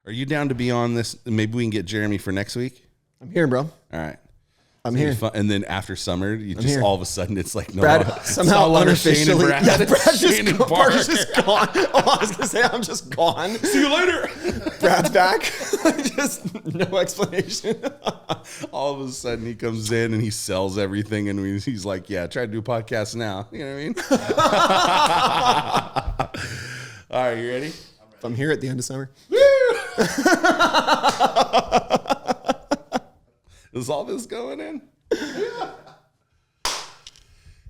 Are you down to be on this? Maybe we can get Jeremy for next week. I'm here, bro. All right. I'm here. And then after summer, you just here. all of a sudden it's like, no, Brad, it's somehow no unofficially, Brad Brad's Shane and Parker's Parker. just gone. Oh, I was gonna say I'm just gone. See you later. Brad's back. Just no explanation. All of a sudden he comes in and he sells everything, and he's like, yeah, try to do a podcast now. You know what I mean? All right, you ready? I'm here at the end of summer. Is all this going in?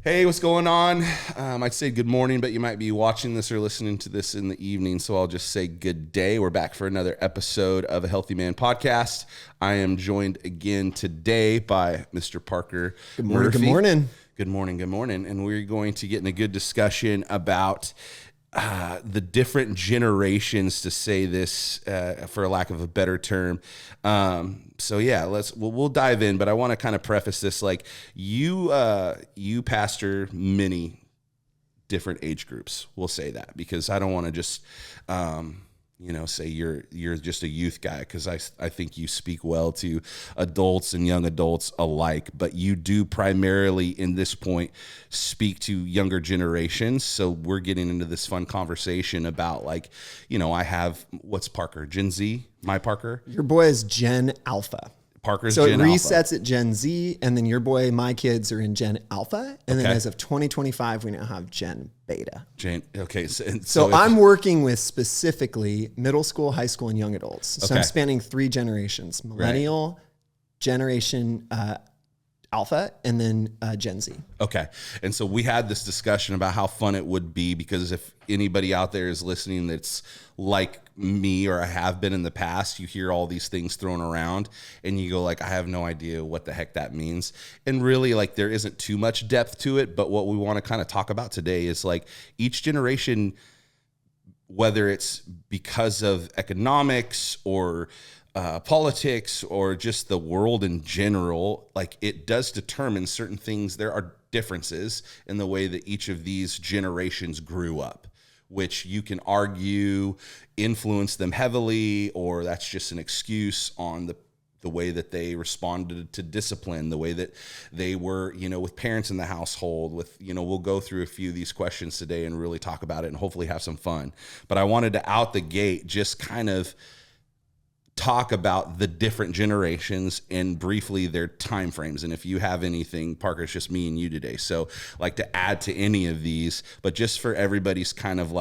Hey, what's going on? I'd say good morning, but you might be watching this or listening to this in the evening, so I'll just say good day. We're back for another episode of a Healthy Man podcast. I am joined again today by Mr. Parkher Murphy. Good morning. Good morning, good morning. And we're going to get in a good discussion about the different generations, to say this for a lack of a better term. So yeah, we'll dive in, but I want to kind of preface this like you pastor many different age groups. We'll say that because I don't want to just say you're just a youth guy, because I think you speak well to adults and young adults alike, but you do primarily in this point speak to younger generations. So we're getting into this fun conversation about I have, what's Parker? Gen Z? My Parker? Your boy is Gen Alpha. Parker's so Gen it Alpha. resets at Gen Z, and then your boy, my kids are in Gen Alpha, and then as of 2025, we now have Gen Beta. Okay, so I'm working with specifically middle school, high school, and young adults. So I'm spanning 3 generations: millennial, Generation Alpha, and then Gen Z. Okay. And so we had this discussion about how fun it would be, because if anybody out there is listening that's like me or I have been in the past, you hear all these things thrown around and you go like, I have no idea what the heck that means. And really, there isn't too much depth to it. But what we want to kind of talk about today is each generation, whether it's because of economics or politics or just the world in general, it does determine certain things. There are differences in the way that each of these generations grew up, which you can argue influenced them heavily, or that's just an excuse on the way that they responded to discipline, the way that they were, with parents in the household, we'll go through a few of these questions today and really talk about it and hopefully have some fun. But I wanted to out the gate just kind of talk about the different generations and briefly their time frames. And if you have anything, Parker, it's just me and you today. So to add to any of these, but just for everybody's kind of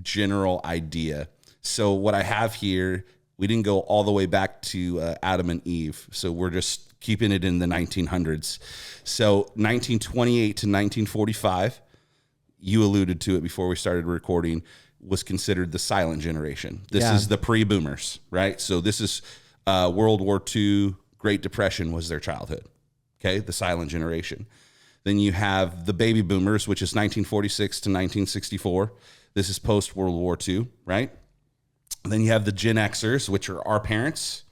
general idea. So what I have here, we didn't go all the way back to Adam and Eve. So we're just keeping it in the 1900s. So 1928 to 1945, you alluded to it before we started recording, was considered the silent generation. This is the pre-boomers, right? So this is World War II, Great Depression was their childhood, okay? The silent generation. Then you have the baby boomers, which is 1946 to 1964. This is post-World War II, right? And then you have the Gen Xers, which are our parents,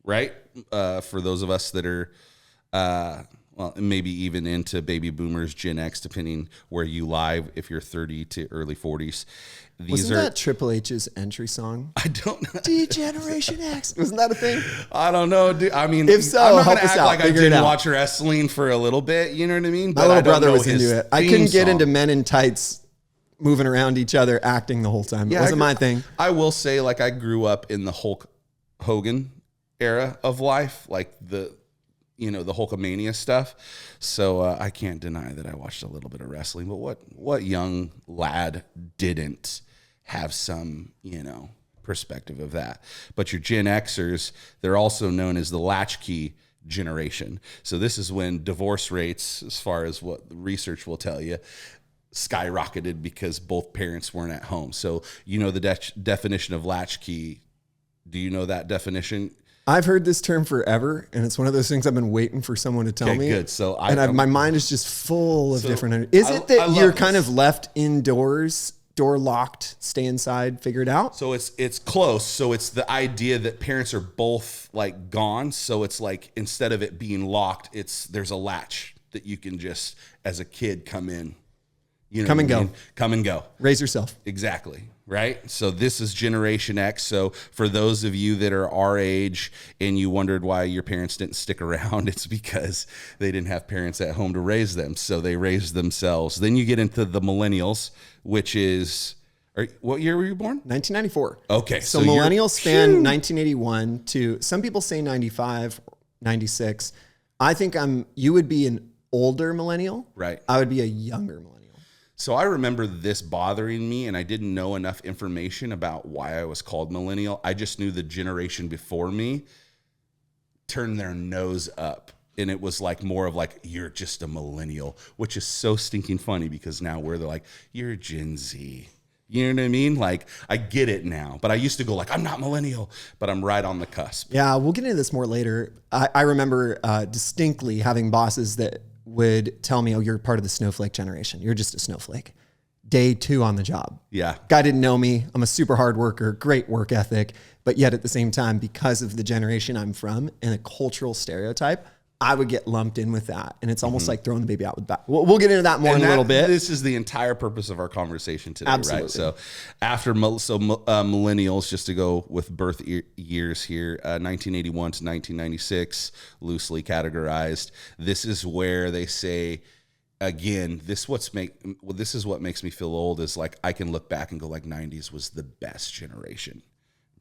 right? For those of us that are maybe even into baby boomers, Gen X, depending where you lie, if you're 30 to early 40s. Wasn't that Triple H's entry song? I don't know. D-Generation X. Wasn't that a thing? I don't know, dude. I mean, if so, I'm not help gonna us act out. like I didn't watch wrestling for a little bit. You know what I mean? My little brother was into it. I couldn't get into men in tights moving around each other, acting the whole time. It wasn't my thing. I will say, I grew up in the Hulk Hogan era of life, the Hulkamania stuff. So I can't deny that I watched a little bit of wrestling, but what young lad didn't have some, perspective of that? But your Gen Xers, they're also known as the latchkey generation. So this is when divorce rates, as far as what the research will tell you, skyrocketed because both parents weren't at home. So the definition of latchkey. Do you know that definition? I've heard this term forever, and it's one of those things I've been waiting for someone to tell me. Good. So my mind is just full of different. Is it that you're kind of left indoors, door locked, stay inside, figure it out? So it's close. So it's the idea that parents are both gone. So it's instead of it being locked, there's a latch that you can just, as a kid, come in. Come and go. Come and go. Raise yourself. Exactly. right? So this is Generation X. So for those of you that are our age and you wondered why your parents didn't stick around, it's because they didn't have parents at home to raise them. So they raised themselves. Then you get into the millennials, which is, what year were you born? 1994. Okay. So millennials span 1981 to, some people say 95, 96. I think you would be an older millennial. Right. I would be a younger millennial. So I remember this bothering me, and I didn't know enough information about why I was called millennial. I just knew the generation before me turned their nose up, and it was like more of like, you're just a millennial, which is so stinking funny because now they're like, you're Gen Z. You know what I mean? Like, I get it now, but I used to go like, I'm not millennial, but I'm right on the cusp. Yeah, we'll get into this more later. I remember distinctly having bosses that would tell me, oh, you're part of the snowflake generation. You're just a snowflake. Day 2 on the job. Yeah. Guy didn't know me. I'm a super hard worker, great work ethic. But yet at the same time, because of the generation I'm from and a cultural stereotype, I would get lumped in with that. And it's almost like throwing the baby out with the bath. We'll get into that more in a little bit. This is the entire purpose of our conversation today, Absolutely. right? So millennials, just to go with birth years here, 1981 to 1996, loosely categorized. This is where they say, again, this is what makes me feel old, is like I can look back and go like 90s was the best generation.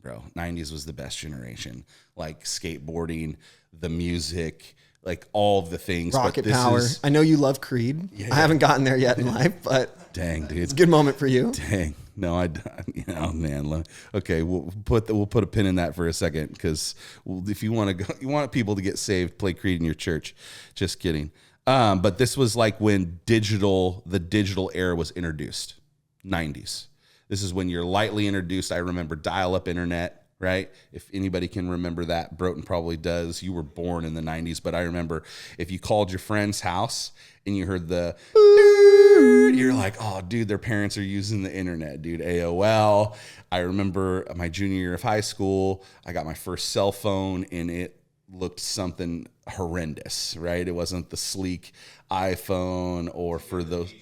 Bro, 90s was the best generation. Like skateboarding, the music, like all of the things. Rocket power. I know you love Creed. Yeah. I haven't gotten there yet in life, but dang, dude, it's a good moment for you. Dang, no, man. Okay, we'll put a pin in that for a second, because if you want to go, you want people to get saved, play Creed in your church. Just kidding. But this was like when the digital era was introduced. 90s. This is when you're lightly introduced. I remember dial-up internet. Right? If anybody can remember that, Broughton probably does. You were born in the 90s, but I remember if you called your friend's house and you heard the, you're like, oh, dude, their parents are using the internet, dude. AOL. I remember my junior year of high school, I got my first cell phone, and it looked something horrendous, right? It wasn't the sleek iPhone or for those.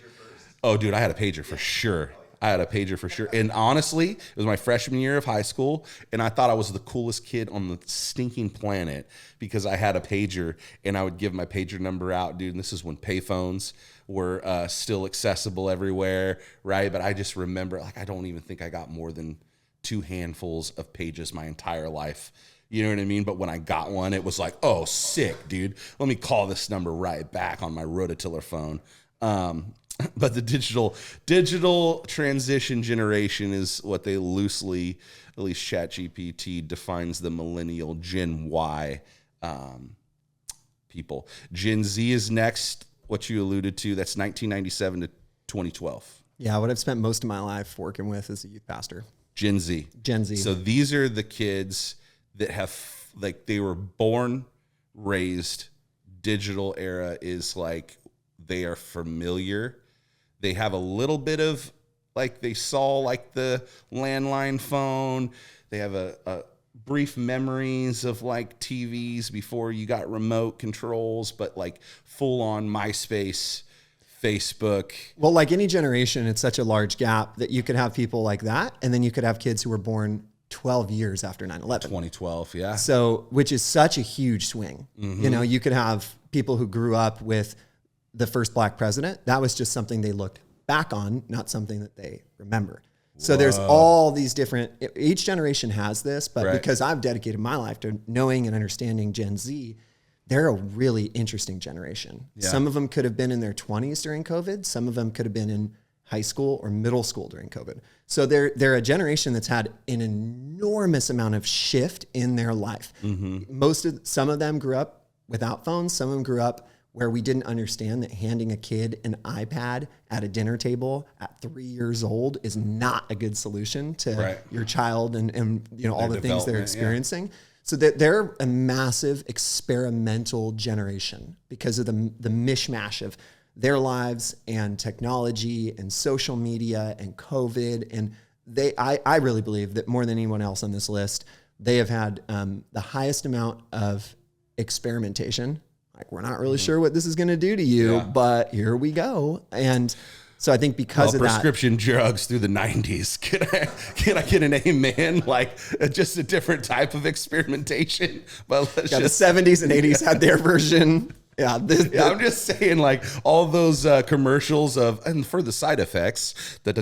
Oh, dude, I had a pager for sure. And honestly, it was my freshman year of high school, and I thought I was the coolest kid on the stinking planet because I had a pager, and I would give my pager number out, dude. And this is when payphones were still accessible everywhere, right? But I just remember, like, I don't even think I got more than 2 handfuls of pages my entire life. You know what I mean? But when I got one, it was like, oh, sick, dude. Let me call this number right back on my rototiller phone. But the digital transition generation is what they loosely, at least ChatGPT defines the millennial Gen Y people. Gen Z is next, what you alluded to. That's 1997 to 2012. Yeah, what I've spent most of my life working with as a youth pastor. Gen Z. So these are the kids that have, like, they were born, raised, digital era is like, they are familiar. They have a little bit of, like, they saw like the landline phone. They have a brief memories of like TVs before you got remote controls, but like full on MySpace, Facebook. Well, like any generation, it's such a large gap that you could have people like that. And then you could have kids who were born 12 years after 9/11. 2012, yeah. So, which is such a huge swing. Mm-hmm. You know, you could have people who grew up with the first black president. That was just something they looked back on, not something that they remember. So there's all these different, each generation has this, but because I've dedicated my life to knowing and understanding Gen Z, they're a really interesting generation. Yeah. Some of them could have been in their 20s during COVID. Some of them could have been in high school or middle school during COVID. So they're a generation that's had an enormous amount of shift in their life. Mm-hmm. Some of them grew up without phones. Some of them grew up where we didn't understand that handing a kid an iPad at a dinner table at 3 years old is not a good solution to your child and you know all the things they're experiencing. Yeah. So they're a massive experimental generation because of the mishmash of their lives and technology and social media and COVID. And I really believe that more than anyone else on this list, they have had the highest amount of experimentation. Like, we're not really sure what this is going to do to you, but here we go. And So I think because of that, prescription drugs through the 90s. Can I get an amen? Like just a different type of experimentation. But the 70s and 80s had their version. Yeah, I'm just saying, like all those commercials of and for the side effects. You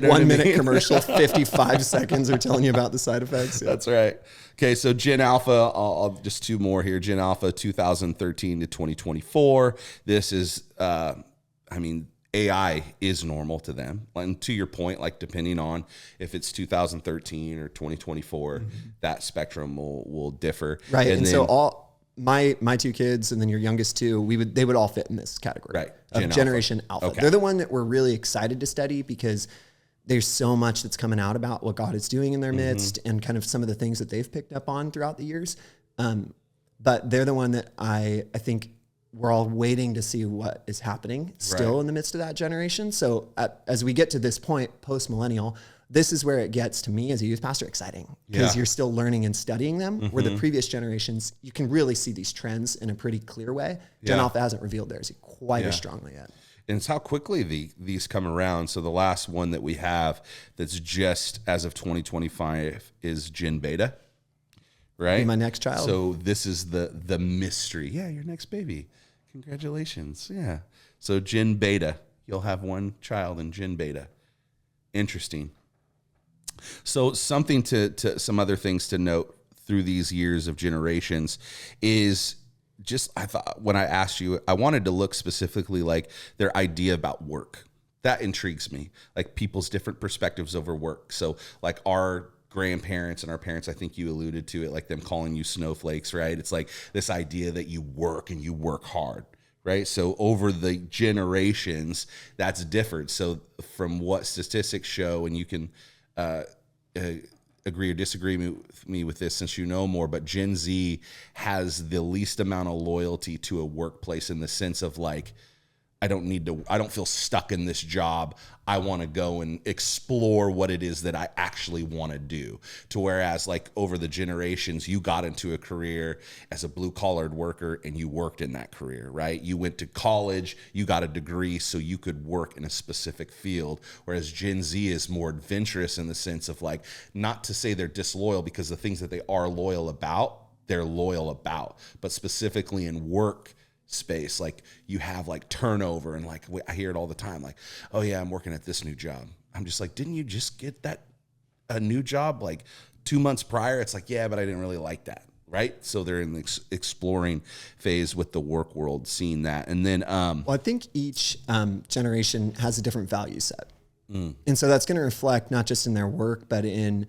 know 1 minute commercial, 55 seconds are telling you about the side effects. Yeah. That's right. Okay, so Gen Alpha, I'll just two more here. Gen Alpha 2013 to 2024. This is, AI is normal to them. And to your point, like depending on if it's 2013 or 2024, that spectrum will differ. Right, and so all my two kids and then your youngest two, they would all fit in this category, right? Of Generation Alpha. Okay. They're the one that we're really excited to study because there's so much that's coming out about what God is doing in their midst and kind of some of the things that they've picked up on throughout the years. But they're the one that I think we're all waiting to see what is happening still in the midst of that generation. So as we get to this point, post-millennial, this is where it gets to me as a youth pastor exciting because you're still learning and studying them where the previous generations, you can really see these trends in a pretty clear way. Gen Alpha hasn't revealed theirs quite as strongly yet. And it's how quickly these come around. So the last one that we have that's just as of 2025 is Gen Beta, right? Be my next child. So this is the mystery. Yeah, your next baby. Congratulations. Yeah. So Gen Beta, you'll have one child in Gen Beta. Interesting. So something to some other things to note through these years of generations is just, I thought when I asked you, I wanted to look specifically like their idea about work. That intrigues me, like people's different perspectives over work. So like our grandparents and our parents, I think you alluded to it, like them calling you snowflakes, right? It's like this idea that you work and you work hard, right? So over the generations, that's different. So from what statistics show, and you can agree or disagree with me with this since you know more, but Gen Z has the least amount of loyalty to a workplace in the sense of like, I don't feel stuck in this job. I want to go and explore what it is that I actually want to do. To whereas like over the generations, you got into a career as a blue collared worker and you worked in that career, right? You went to college, you got a degree so you could work in a specific field. Whereas Gen Z is more adventurous in the sense of like, not to say they're disloyal because the things that they are loyal about, they're loyal about, but specifically in work space, like you have like turnover and like I hear it all the time, like, oh yeah, I'm working at this new job. I'm just like, didn't you just get a new job like 2 months prior? It's like, yeah, but I didn't really like that, right? So they're in the exploring phase with the work world, seeing that. And then well, I think each generation has a different value set, and so that's going to reflect not just in their work but in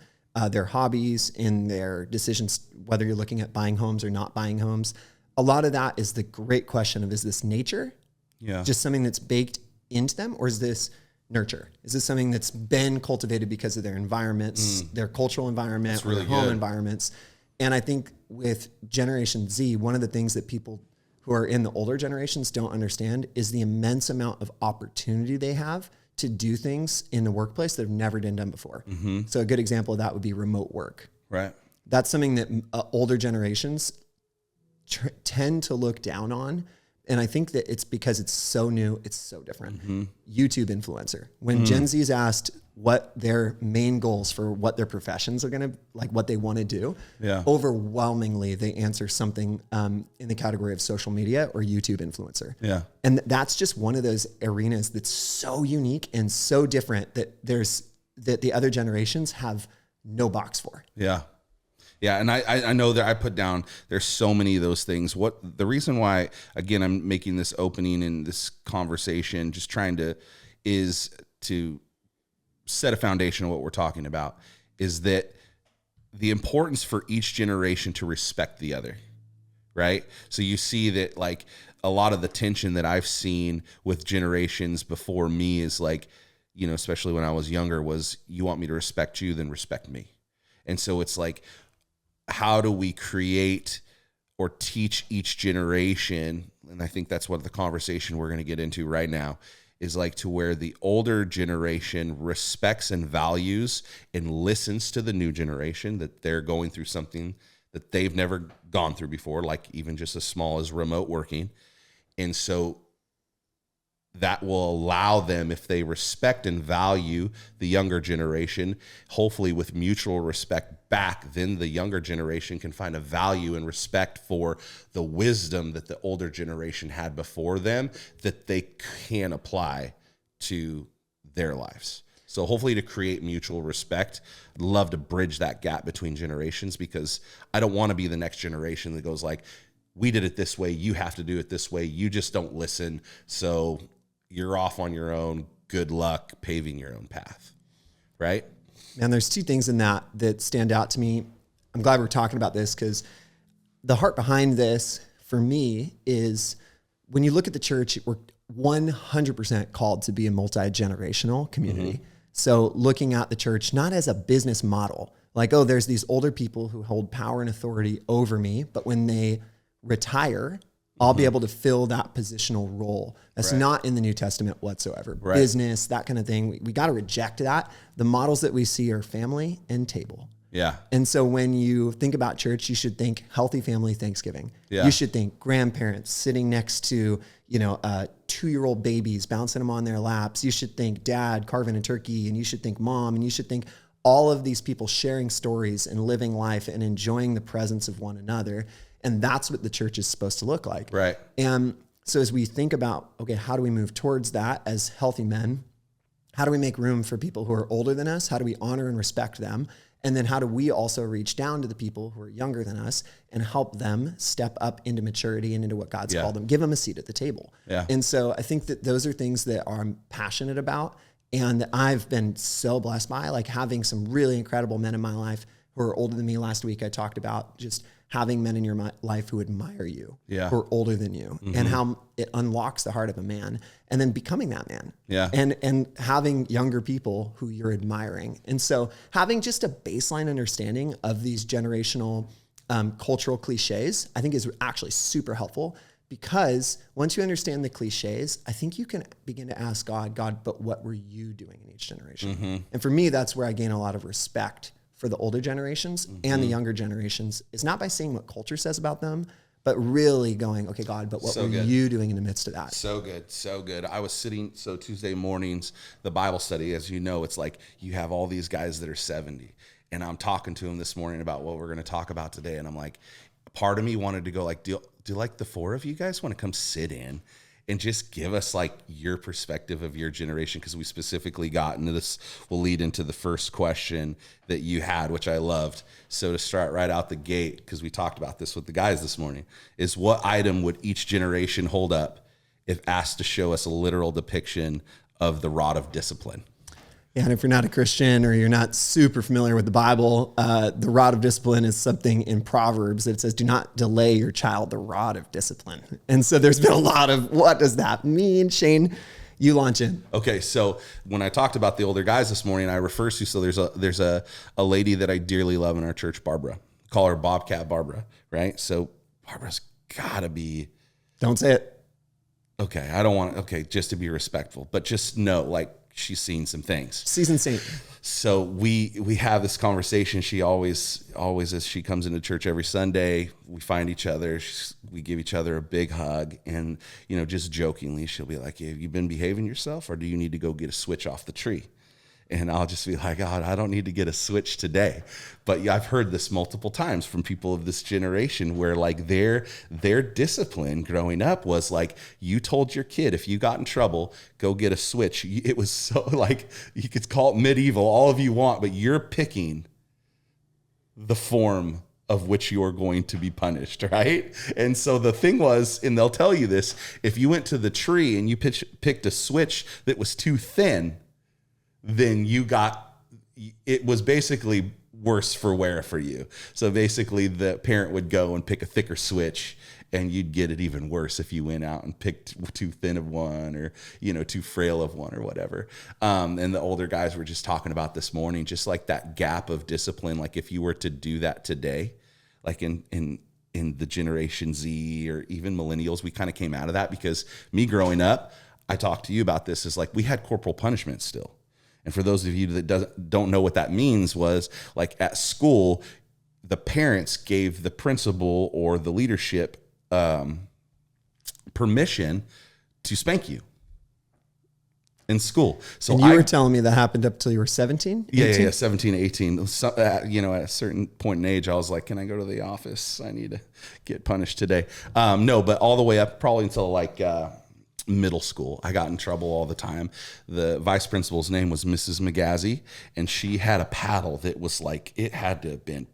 their hobbies, in their decisions, whether you're looking at buying homes or not buying homes. A lot of that is the great question of, is this nature? Just something that's baked into them, or is this nurture? Is this something that's been cultivated because of their environments, their cultural environment, or their home environments? And I think with Generation Z, one of the things that people who are in the older generations don't understand is the immense amount of opportunity they have to do things in the workplace that have never been done before. So a good example of that would be remote work. Right. That's something that older generations tend to look down on. And I think that it's because it's so new, it's so different. YouTube influencer. When Gen Z is asked what their main goals for what their professions are going to, like what they want to do, overwhelmingly they answer something in the category of social media or YouTube influencer. And that's just one of those arenas that's so unique and so different that the other generations have no box for. Yeah, and I know that I put down, there's so many of those things. What the reason why, again, I'm making this opening in this conversation, just is to set a foundation of what we're talking about, is that the importance for each generation to respect the other, right? So you see that like a lot of the tension that I've seen with generations before me is like, you know, especially when I was younger, was you want me to respect you, then respect me. And so it's like, how do we create or teach each generation? And I think that's what the conversation we're going to get into right now is like, to where the older generation respects and values and listens to the new generation, that they're going through something that they've never gone through before, like even just as small as remote working. And so that will allow them, if they respect and value the younger generation, hopefully with mutual respect back, then the younger generation can find a value and respect for the wisdom that the older generation had before them that they can apply to their lives. So hopefully to create mutual respect, I'd love to bridge that gap between generations, because I don't want to be the next generation that goes like, we did it this way, you have to do it this way, you just don't listen, so you're off on your own. Good luck paving your own path, right? Man, there's two things in that stand out to me. I'm glad we're talking about this, because the heart behind this for me is when you look at the church, we're 100% called to be a multi-generational community. So looking at the church, not as a business model, like, oh, there's these older people who hold power and authority over me, but when they retire, I'll be able to fill that positional role. That's not in the New Testament whatsoever. Business, that kind of thing. We got to reject that. The models that we see are family and table. Yeah. And so when you think about church, you should think healthy family Thanksgiving. Yeah. You should think grandparents sitting next to, 2-year-old babies, bouncing them on their laps. You should think dad carving a turkey, and you should think mom, and you should think all of these people sharing stories and living life and enjoying the presence of one another. And that's what the church is supposed to look like. Right. And so as we think about, okay, how do we move towards that as healthy men? How do we make room for people who are older than us? How do we honor and respect them? And then how do we also reach down to the people who are younger than us and help them step up into maturity and into what God's called them? Give them a seat at the table. Yeah. And so I think that those are things that I'm passionate about and that I've been so blessed by, like having some really incredible men in my life who are older than me. Last week I talked about just having men in your life who admire you, who are older than you, and how it unlocks the heart of a man, and then becoming that man. Yeah. And having younger people who you're admiring. And so having just a baseline understanding of these generational cultural cliches, I think is actually super helpful, because once you understand the cliches, I think you can begin to ask God, but what were you doing in each generation? And for me, that's where I gain a lot of respect for the older generations and the younger generations. Is not by seeing what culture says about them, but really going, okay, God, but what were you doing in the midst of that? So good. So good. I was sitting, so Tuesday mornings, the Bible study, as you know, it's like you have all these guys that are 70, and I'm talking to them this morning about what we're going to talk about today. And I'm like, part of me wanted to go like, do like the four of you guys want to come sit in and just give us like your perspective of your generation? Because we specifically got into this, will lead into the first question that you had, which I loved. So to start right out the gate, because we talked about this with the guys this morning, is what item would each generation hold up if asked to show us a literal depiction of the rod of discipline? Yeah, and if you're not a Christian or you're not super familiar with the Bible, the rod of discipline is something in Proverbs that says, do not delay your child the rod of discipline. And so there's been a lot of, what does that mean? Shane, you launch in. Okay, so when I talked about the older guys this morning, I refer to, so there's a lady that I dearly love in our church, Barbara. Call her Bobcat Barbara, right? So Barbara's gotta be... Don't say it. Okay, I don't want, okay, just to be respectful, but just know, like, she's seen some things. Seasoned saint. So we have this conversation. She always, as she comes into church every Sunday, we find each other. We give each other a big hug, and just jokingly, she'll be like, "Have you been behaving yourself, or do you need to go get a switch off the tree?" And I'll just be like, God, I don't need to get a switch today. But yeah, I've heard this multiple times from people of this generation where like their discipline growing up was like, you told your kid, if you got in trouble, go get a switch. It was so like, you could call it medieval, all of you want, but you're picking the form of which you're going to be punished, right? And so the thing was, and they'll tell you this, if you went to the tree and you picked a switch that was too thin, then it was basically worse for wear for you. So basically the parent would go and pick a thicker switch, and you'd get it even worse if you went out and picked too thin of one, or, too frail of one, or whatever. And the older guys were just talking about this morning, just like that gap of discipline. Like if you were to do that today, like in the Generation Z or even millennials, we kind of came out of that, because me growing up, I talked to you about this, is like we had corporal punishment still. And for those of you that don't know what that means, was like at school, the parents gave the principal or the leadership permission to spank you. in school. So And you were telling me that happened up till you were 17? Yeah, 17, 18. So, at a certain point in age, I was like, can I go to the office? I need to get punished today. No, but all the way up probably until like middle school, I got in trouble all the time. The vice principal's name was Mrs. McGazzy, and she had a paddle that was like, it had to have been,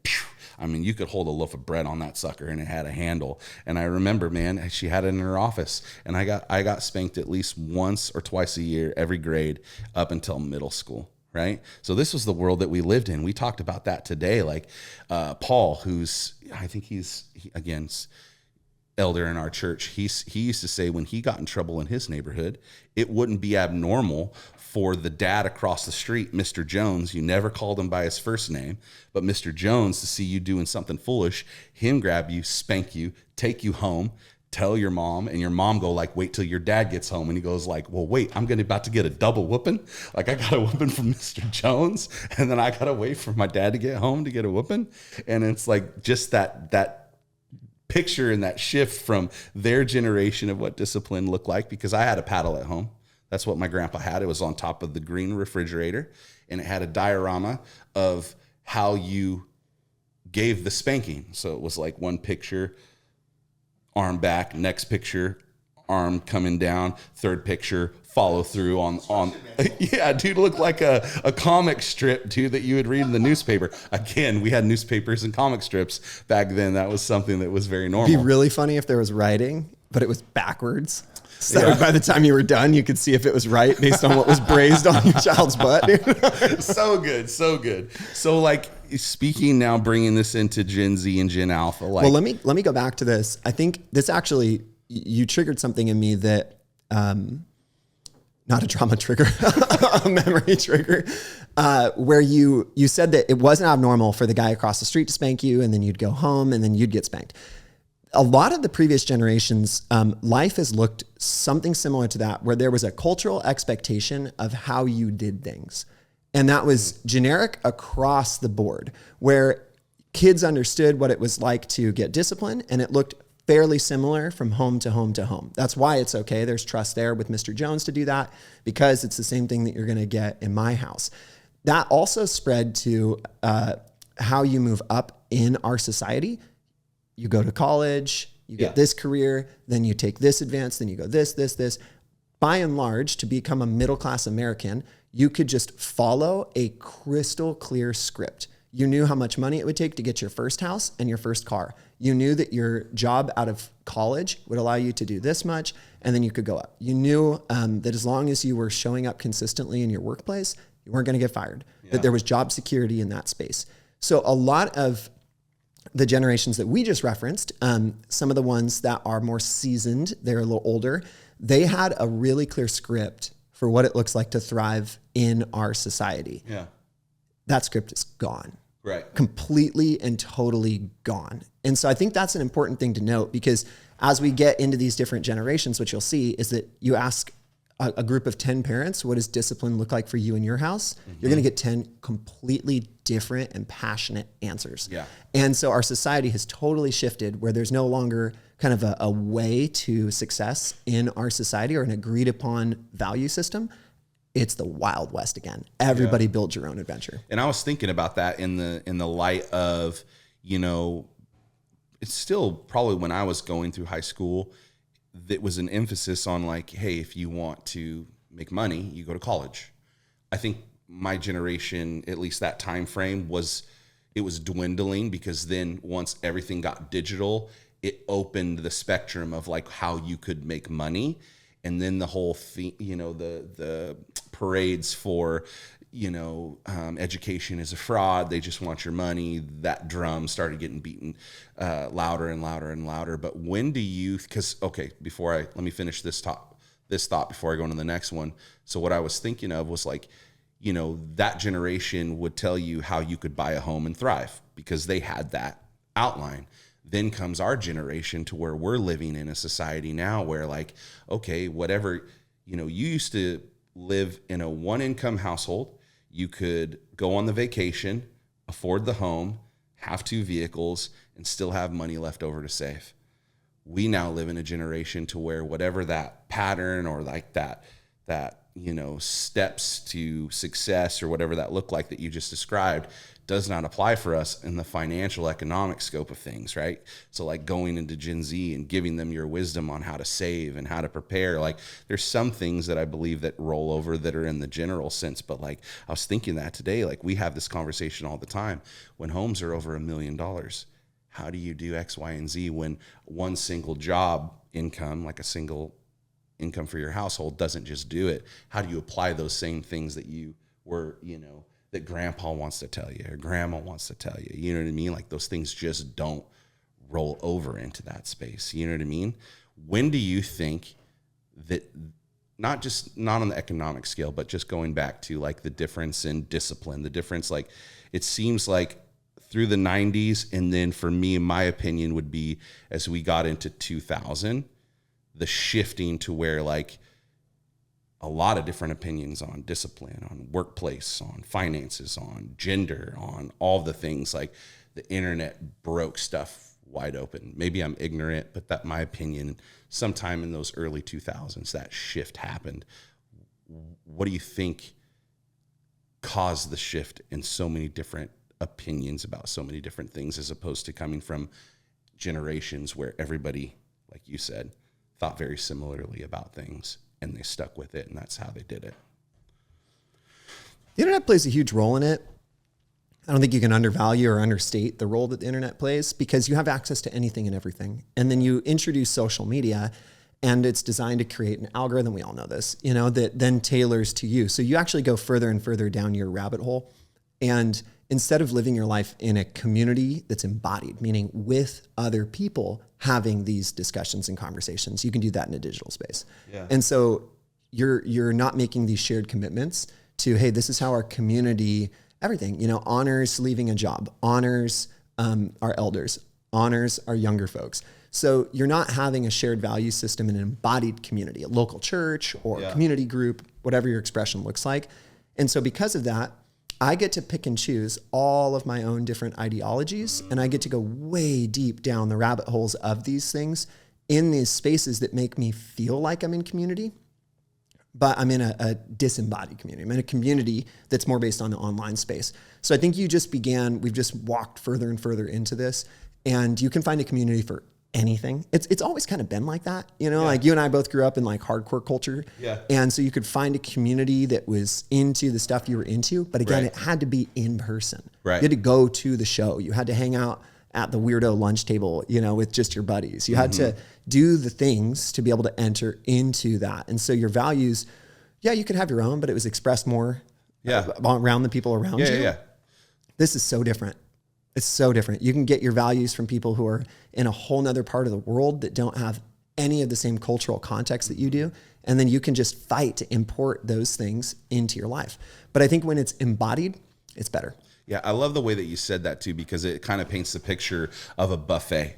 I mean, you could hold a loaf of bread on that sucker, and it had a handle. And I remember, man, she had it in her office, and I got spanked at least once or twice a year, every grade up until middle school. Right. So this was the world that we lived in. We talked about that today. Like Paul, who's, I think he's elder in our church. He used to say when he got in trouble in his neighborhood, it wouldn't be abnormal for the dad across the street, Mr. Jones, you never called him by his first name, but Mr. Jones, to see you doing something foolish, him grab you, spank you, take you home, tell your mom, and your mom go like, wait till your dad gets home. And he goes like, well, wait, I'm about to get a double whooping. Like I got a whooping from Mr. Jones, and then I got to wait for my dad to get home to get a whooping. And it's like just that picture and that shift from their generation of what discipline looked like, because I had a paddle at home. That's what my grandpa had. It was on top of the green refrigerator, and it had a diorama of how you gave the spanking. So it was like one picture, arm back, next picture, arm coming down, third picture, follow through on yeah, dude, looked like a comic strip, dude, that you would read in the newspaper. Again, we had newspapers and comic strips back then. That was something that was very normal. It'd be really funny if there was writing, but it was backwards. So by the time you were done, you could see if it was right based on what was braised on your child's butt. So good. So like speaking now, bringing this into Gen Z and Gen Alpha. Like, well, let me go back to this. I think this actually, you triggered something in me that, not a trauma trigger, a memory trigger, where you said that it wasn't abnormal for the guy across the street to spank you, and then you'd go home and then you'd get spanked. A lot of the previous generations, life has looked something similar to that, where there was a cultural expectation of how you did things. And that was generic across the board, where kids understood what it was like to get discipline, and it looked fairly similar from home to home to home. That's why it's okay. There's trust there with Mr. Jones to do that, because it's the same thing that you're going to get in my house. That also spread to how you move up in our society. You go to college, you get this career, then you take this advance, then you go this. By and large, to become a middle-class American, you could just follow a crystal clear script. You knew how much money it would take to get your first house and your first car. You knew that your job out of college would allow you to do this much, and then you could go up. You knew that as long as you were showing up consistently in your workplace, you weren't going to get fired, that there was job security in that space. So a lot of the generations that we just referenced, some of the ones that are more seasoned, they're a little older, they had a really clear script for what it looks like to thrive in our society. Yeah. That script is gone. Right. Completely and totally gone. And so I think that's an important thing to note, because as we get into these different generations, what you'll see is that you ask a group of 10 parents, what does discipline look like for you in your house? Mm-hmm. You're going to get 10 completely different and passionate answers. Yeah. And so our society has totally shifted, where there's no longer kind of a way to success in our society, or an agreed upon value system. It's the Wild West again. Everybody builds your own adventure. And I was thinking about that in the light of, it's still probably when I was going through high school, that was an emphasis on like, hey, if you want to make money, you go to college. I think my generation, at least that time frame, was dwindling, because then once everything got digital, it opened the spectrum of like how you could make money. And then the whole thing, the parades for, education is a fraud. They just want your money. That drum started getting beaten louder and louder and louder. But when do you, let me finish this thought before I go into the next one. So what I was thinking of was like, that generation would tell you how you could buy a home and thrive, because they had that outline. Then comes our generation, to where we're living in a society now where like, okay, whatever, you used to live in a one income household. You could go on the vacation, afford the home, have 2 vehicles, and still have money left over to save. We now live in a generation to where whatever that pattern or like that steps to success or whatever that looked like that you just described does not apply for us in the financial economic scope of things, right? So like going into Gen Z and giving them your wisdom on how to save and how to prepare, like there's some things that I believe that roll over that are in the general sense, but like I was thinking that today, like we have this conversation all the time when homes are over $1 million. How do you do X, Y, and Z when one single job income, like a single income for your household, doesn't just do it? How do you apply those same things that you were, that grandpa wants to tell you or grandma wants to tell you? You know what I mean? Like those things just don't roll over into that space. You know what I mean? When do you think that, not on the economic scale, but just going back to like the difference in discipline, the difference, like it seems like through the 90s, and then for me, in my opinion, would be as we got into 2000, the shifting to where like a lot of different opinions on discipline, on workplace, on finances, on gender, on all the things, like the internet broke stuff wide open. Maybe I'm ignorant, but that my opinion, sometime in those early 2000s, that shift happened. What do you think caused the shift in so many different opinions about so many different things, as opposed to coming from generations where everybody, like you said, thought very similarly about things and they stuck with it, and that's how they did it? The internet plays a huge role in it. I don't think you can undervalue or understate the role that the internet plays, because you have access to anything and everything. And then you introduce social media, and it's designed to create an algorithm, we all know this, that then tailors to you. So you actually go further and further down your rabbit hole. And instead of living your life in a community that's embodied, meaning with other people having these discussions and conversations, you can do that in a digital space. Yeah. And so you're not making these shared commitments to, hey, this is how our community, everything, honors leaving a job, honors our elders, honors our younger folks. So you're not having a shared value system in an embodied community, a local church or community group, whatever your expression looks like. And so because of that, I get to pick and choose all of my own different ideologies, and I get to go way deep down the rabbit holes of these things in these spaces that make me feel like I'm in community, but I'm in a disembodied community. I'm in a community that's more based on the online space. So I think we've just walked further and further into this, and you can find a community for anything. It's always kind of been like that, like you and I both grew up in like hardcore culture. Yeah. And so you could find a community that was into the stuff you were into, but again, it had to be in person. Right. You had to go to the show. You had to hang out at the weirdo lunch table, with just your buddies. You had to do the things to be able to enter into that. And so your values, you could have your own, but it was expressed more around the people around you. Yeah. This is so different. It's so different. You can get your values from people who are in a whole nother part of the world that don't have any of the same cultural context that you do. And then you can just fight to import those things into your life. But I think when it's embodied, it's better. Yeah, I love the way that you said that too, because it kind of paints the picture of a buffet.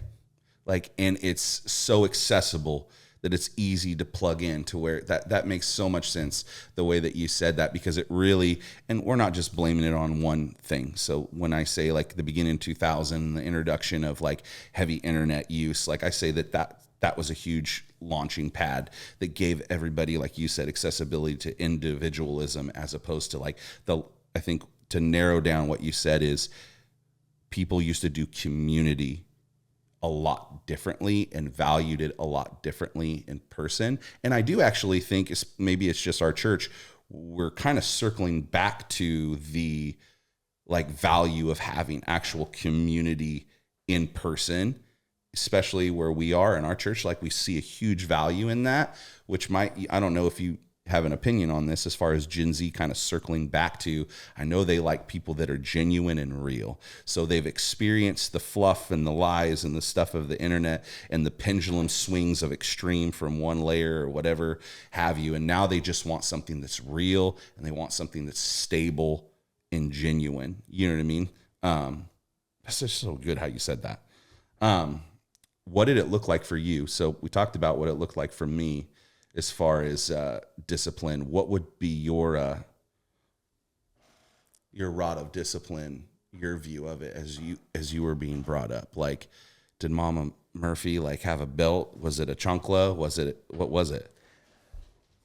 And it's so accessible that it's easy to plug in to where that makes so much sense the way that you said that, because it really, and we're not just blaming it on one thing. So when I say like the beginning of 2000, the introduction of like heavy internet use, like I say that was a huge launching pad that gave everybody, like you said, accessibility to individualism, as opposed to like I think to narrow down what you said is people used to do community a lot differently and valued it a lot differently in person. And I do actually think maybe it's just our church, we're kind of circling back to the like value of having actual community in person, especially where we are in our church. Like we see a huge value in that, which I don't know if you have an opinion on this as far as Gen Z kind of circling back to, I know they like people that are genuine and real. So they've experienced the fluff and the lies and the stuff of the internet and the pendulum swings of extreme from one layer or whatever have you. And now they just want something that's real, and they want something that's stable and genuine. You know what I mean? That's just so good how you said that. What did it look like for you? So we talked about what it looked like for me as far as discipline. What would be your rod of discipline, your view of it as you were being brought up? Like, did Mama Murphy like have a belt? Was it a chancla? What was it?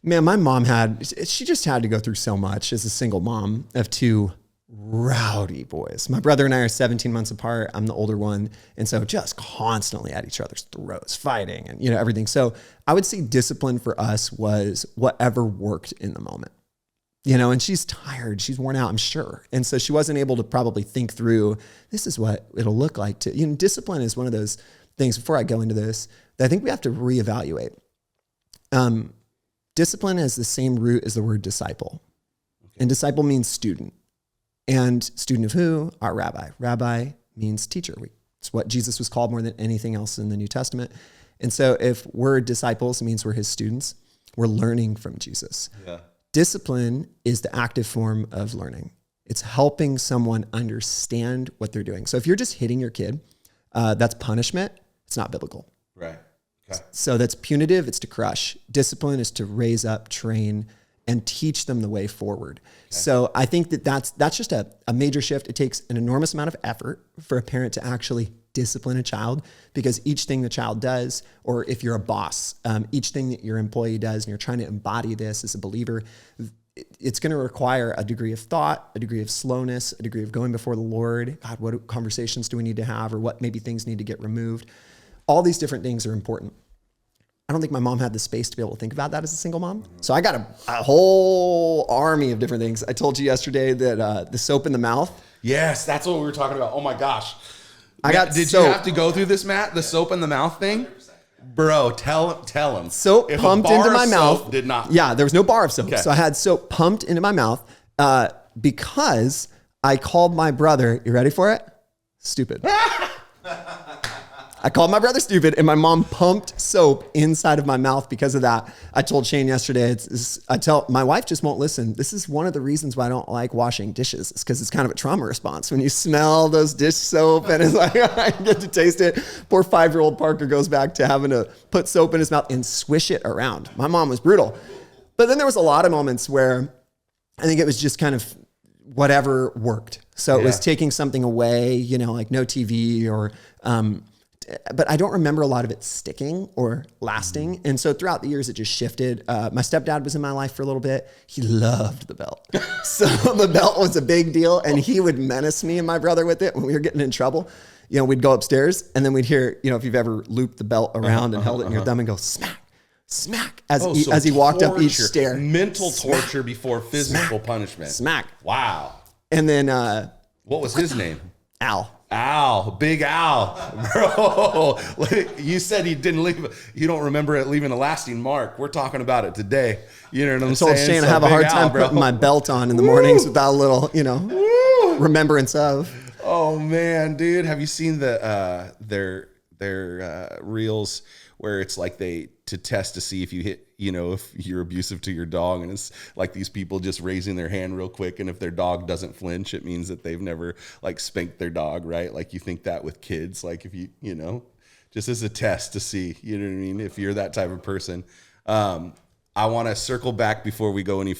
Man, my mom she just had to go through so much as a single mom of two rowdy boys. My brother and I are 17 months apart. I'm the older one. And so just constantly at each other's throats, fighting and, everything. So I would say discipline for us was whatever worked in the moment, and she's tired, she's worn out, I'm sure. And so she wasn't able to probably think through, this is what it'll look like to, discipline is one of those things, before I go into this, that I think we have to reevaluate. Discipline has the same root as the word disciple. And disciple means student. And student of who? Our rabbi. Rabbi means teacher. It's what Jesus was called more than anything else in the New Testament. And so if we're disciples, it means we're his students. We're learning from Jesus. Yeah. Discipline is the active form of learning. It's helping someone understand what they're doing. So if you're just hitting your kid, that's punishment. It's not biblical. Right. Okay. So that's punitive. It's to crush. Discipline is to raise up, train, and teach them the way forward. Okay. So I think that's just a major shift. It takes an enormous amount of effort for a parent to actually discipline a child, because each thing the child does, or if you're a boss, each thing that your employee does, and you're trying to embody this as a believer, it's going to require a degree of thought, a degree of slowness, a degree of going before the Lord. God, what conversations do we need to have, or what maybe things need to get removed? All these different things are important. I don't think my mom had the space to be able to think about that as a single mom. So I got a whole army of different things. I told you yesterday that the soap in the mouth. Yes, that's what we were talking about. Oh my gosh. Did soap. You have to go through this, Matt? The soap in the mouth thing? 100%. Bro, tell him. Soap pumped into my mouth. Did not. Yeah, there was no bar of soap. Okay. So I had soap pumped into my mouth because I called my brother, you ready for it? Stupid. I called my brother stupid, and my mom pumped soap inside of my mouth because of that. I told Shane yesterday, my wife just won't listen. This is one of the reasons why I don't like washing dishes. It's because it's kind of a trauma response. When you smell those dish soap and it's like, I get to taste it. Poor 5-year-old Parker goes back to having to put soap in his mouth and swish it around. My mom was brutal. But then there was a lot of moments where I think it was just kind of whatever worked. So it was taking something away, like no TV or, but I don't remember a lot of it sticking or lasting. And so throughout the years, it just shifted. My stepdad was in my life for a little bit. He loved the belt. So the belt was a big deal, and he would menace me and my brother with it when we were getting in trouble. We'd go upstairs, and then we'd hear, if you've ever looped the belt around and held it in your thumb and go smack, smack, as he walked up each stair. Mental torture before physical punishment. Smack. Wow. And then... what was his name? Al. Big Al, bro. You said you don't remember it leaving a lasting mark. We're talking about it today. You know what I'm saying? I told Shane I have a hard time putting my belt on in the mornings without a little, remembrance of. Oh man, dude. Have you seen their reels where it's like to test to see if you hit, if you're abusive to your dog, and it's like these people just raising their hand real quick, and if their dog doesn't flinch, it means that they've never spanked their dog, right? Like you think that with kids, like if you just as a test to see, you know what I mean, if you're that type of person. I want to circle back before we go any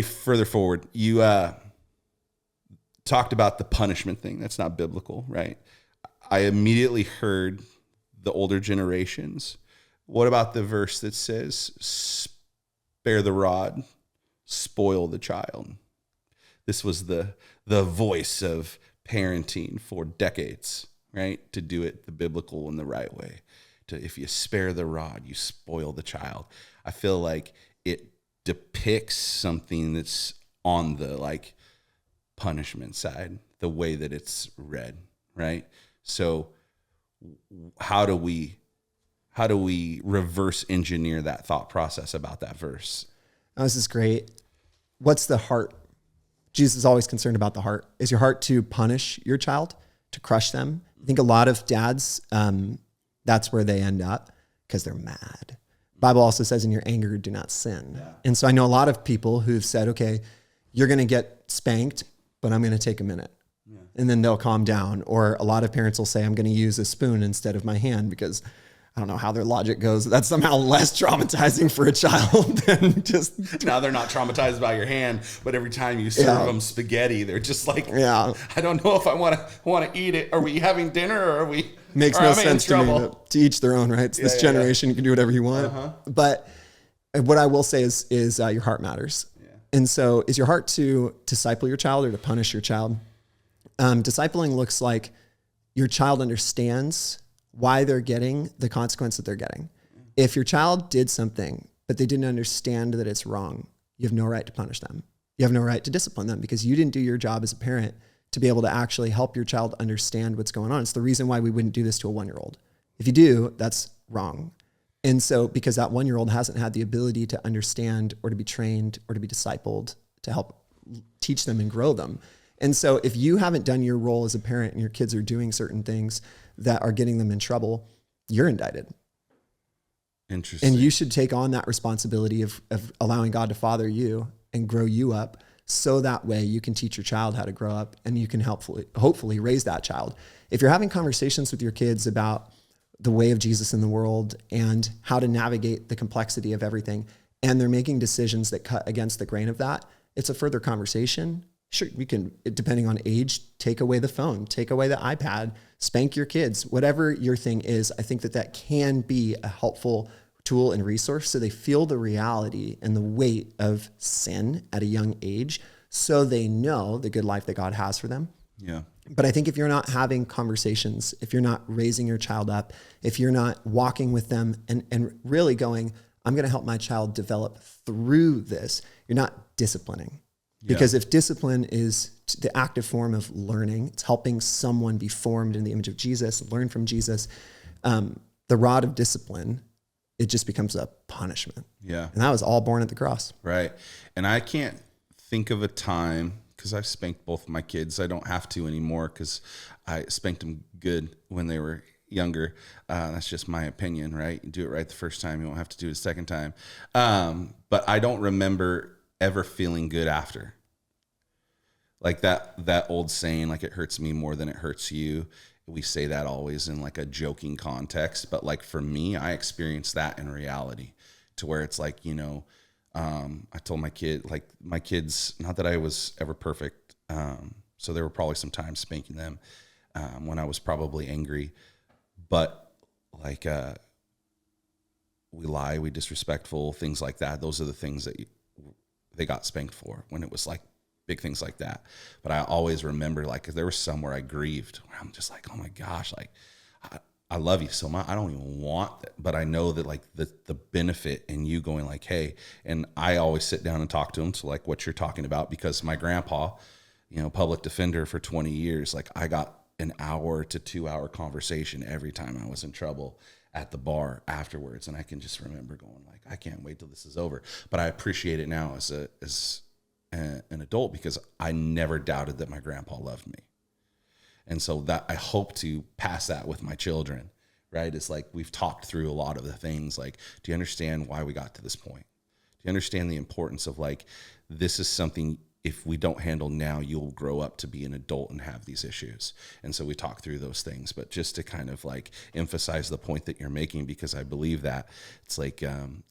further forward. You talked about the punishment thing. That's not biblical, right? I immediately heard the older generations. What about the verse that says, spare the rod, spoil the child? This was the voice of parenting for decades, right? To do it the biblical and the right way. If you spare the rod, you spoil the child. I feel like it depicts something that's on the punishment side, the way that it's read, right? So how do we reverse engineer that thought process about that verse? Oh, this is great. What's the heart? Jesus is always concerned about the heart. Is your heart to punish your child, to crush them? I think a lot of dads, that's where they end up because they're mad. The Bible also says, in your anger, do not sin. Yeah. And so I know a lot of people who've said, okay, you're going to get spanked, but I'm going to take a minute. Yeah. And then they'll calm down. Or a lot of parents will say, I'm going to use a spoon instead of my hand because I don't know how their logic goes. That's somehow less traumatizing for a child than just... Now they're not traumatized by your hand, but every time you serve them spaghetti, they're just like, I don't know if I want to eat it. Are we having dinner or are we... Makes no sense to me, to each their own, right? It's this generation, you can do whatever you want. Uh-huh. But what I will say is your heart matters. Yeah. And so is your heart to disciple your child or to punish your child? Discipling looks like your child understands why they're getting the consequence that they're getting. If your child did something, but they didn't understand that it's wrong, you have no right to punish them. You have no right to discipline them because you didn't do your job as a parent to be able to actually help your child understand what's going on. It's the reason why we wouldn't do this to a 1-year-old. If you do, that's wrong. And so because that 1-year-old hasn't had the ability to understand or to be trained or to be discipled to help teach them and grow them. And so if you haven't done your role as a parent and your kids are doing certain things that are getting them in trouble, you're indicted. Interesting. And you should take on that responsibility of allowing God to father you and grow you up so that way you can teach your child how to grow up and you can hopefully raise that child. If you're having conversations with your kids about the way of Jesus in the world and how to navigate the complexity of everything, and they're making decisions that cut against the grain of that, it's a further conversation. Sure, we can, depending on age, take away the phone, take away the iPad, spank your kids, whatever your thing is. I think that can be a helpful tool and resource so they feel the reality and the weight of sin at a young age so they know the good life that God has for them. Yeah. But I think if you're not having conversations, if you're not raising your child up, if you're not walking with them and really going, I'm going to help my child develop through this, you're not disciplining. Because if discipline is the active form of learning, it's helping someone be formed in the image of Jesus, learn from Jesus. The rod of discipline, it just becomes a punishment. Yeah. And that was all born at the cross. Right. And I can't think of a time, because I've spanked both of my kids. I don't have to anymore because I spanked them good when they were younger. That's just my opinion, right? You do it right the first time, you won't have to do it a second time. But I don't remember ever feeling good after. Like that old saying, like, it hurts me more than it hurts you. We say that always in like a joking context, but like for me, I experienced that in reality to where it's like, I told my kids, not that I was ever perfect. So there were probably some times spanking them when I was probably angry, but like we lie, we disrespectful, things like that. Those are the things that they got spanked for when it was like big things like that. But I always remember, like, 'cause there was some where I grieved, where I'm just like, oh my gosh, like I love you so much. I don't even want that. But I know that like the benefit in you going like, hey, and I always sit down and talk to them. So like what you're talking about, because my grandpa, public defender for 20 years, like I got an hour to 2 hour conversation every time I was in trouble at the bar afterwards. And I can just remember going like, I can't wait till this is over. But I appreciate it now as an adult, because I never doubted that my grandpa loved me. And so that I hope to pass that with my children, right? It's like we've talked through a lot of the things, like, do you understand why we got to this point? Do you understand the importance of like, this is something, if we don't handle now, you'll grow up to be an adult and have these issues. And so we talk through those things, but just to kind of like emphasize the point that you're making, because I believe that it's like,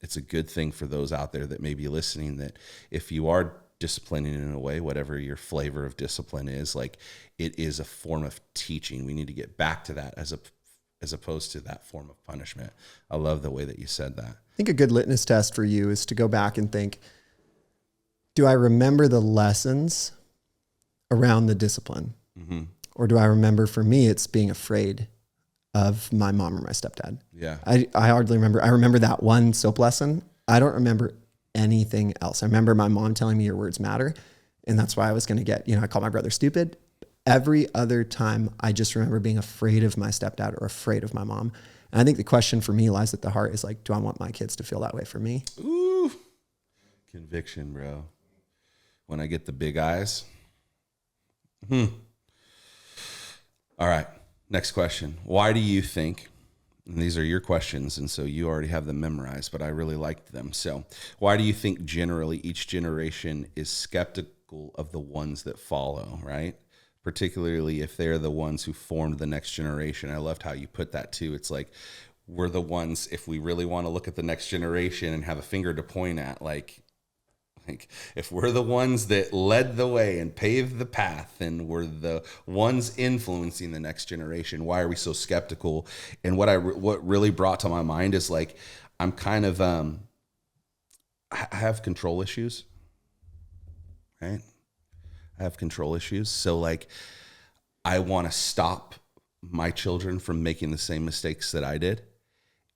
it's a good thing for those out there that may be listening, that if you are disciplining in a way, whatever your flavor of discipline is, like it is a form of teaching. We need to get back to that as opposed to that form of punishment. I love the way that you said that. I think a good litmus test for you is to go back and think, do I remember the lessons around the discipline? Mm-hmm. Or do I remember, for me, it's being afraid of my mom or my stepdad? Yeah. I hardly remember. I remember that one soap lesson. I don't remember anything else. I remember my mom telling me your words matter. And that's why I was going to get, I call my brother stupid. Every other time, I just remember being afraid of my stepdad or afraid of my mom. And I think the question for me lies at the heart is like, do I want my kids to feel that way for me? Ooh, conviction, bro. When I get the big eyes. All right. Next question. Why do you think, and these are your questions, and so you already have them memorized, but I really liked them. So why do you think generally each generation is skeptical of the ones that follow, right? Particularly if they're the ones who formed the next generation. I loved how you put that too. It's like, we're the ones, if we really want to look at the next generation and have a finger to point at, like if we're the ones that led the way and paved the path and we're the ones influencing the next generation, why are we so skeptical? And what really brought to my mind is like, I'm kind of I have control issues, right? I have control issues. So like, I want to stop my children from making the same mistakes that I did.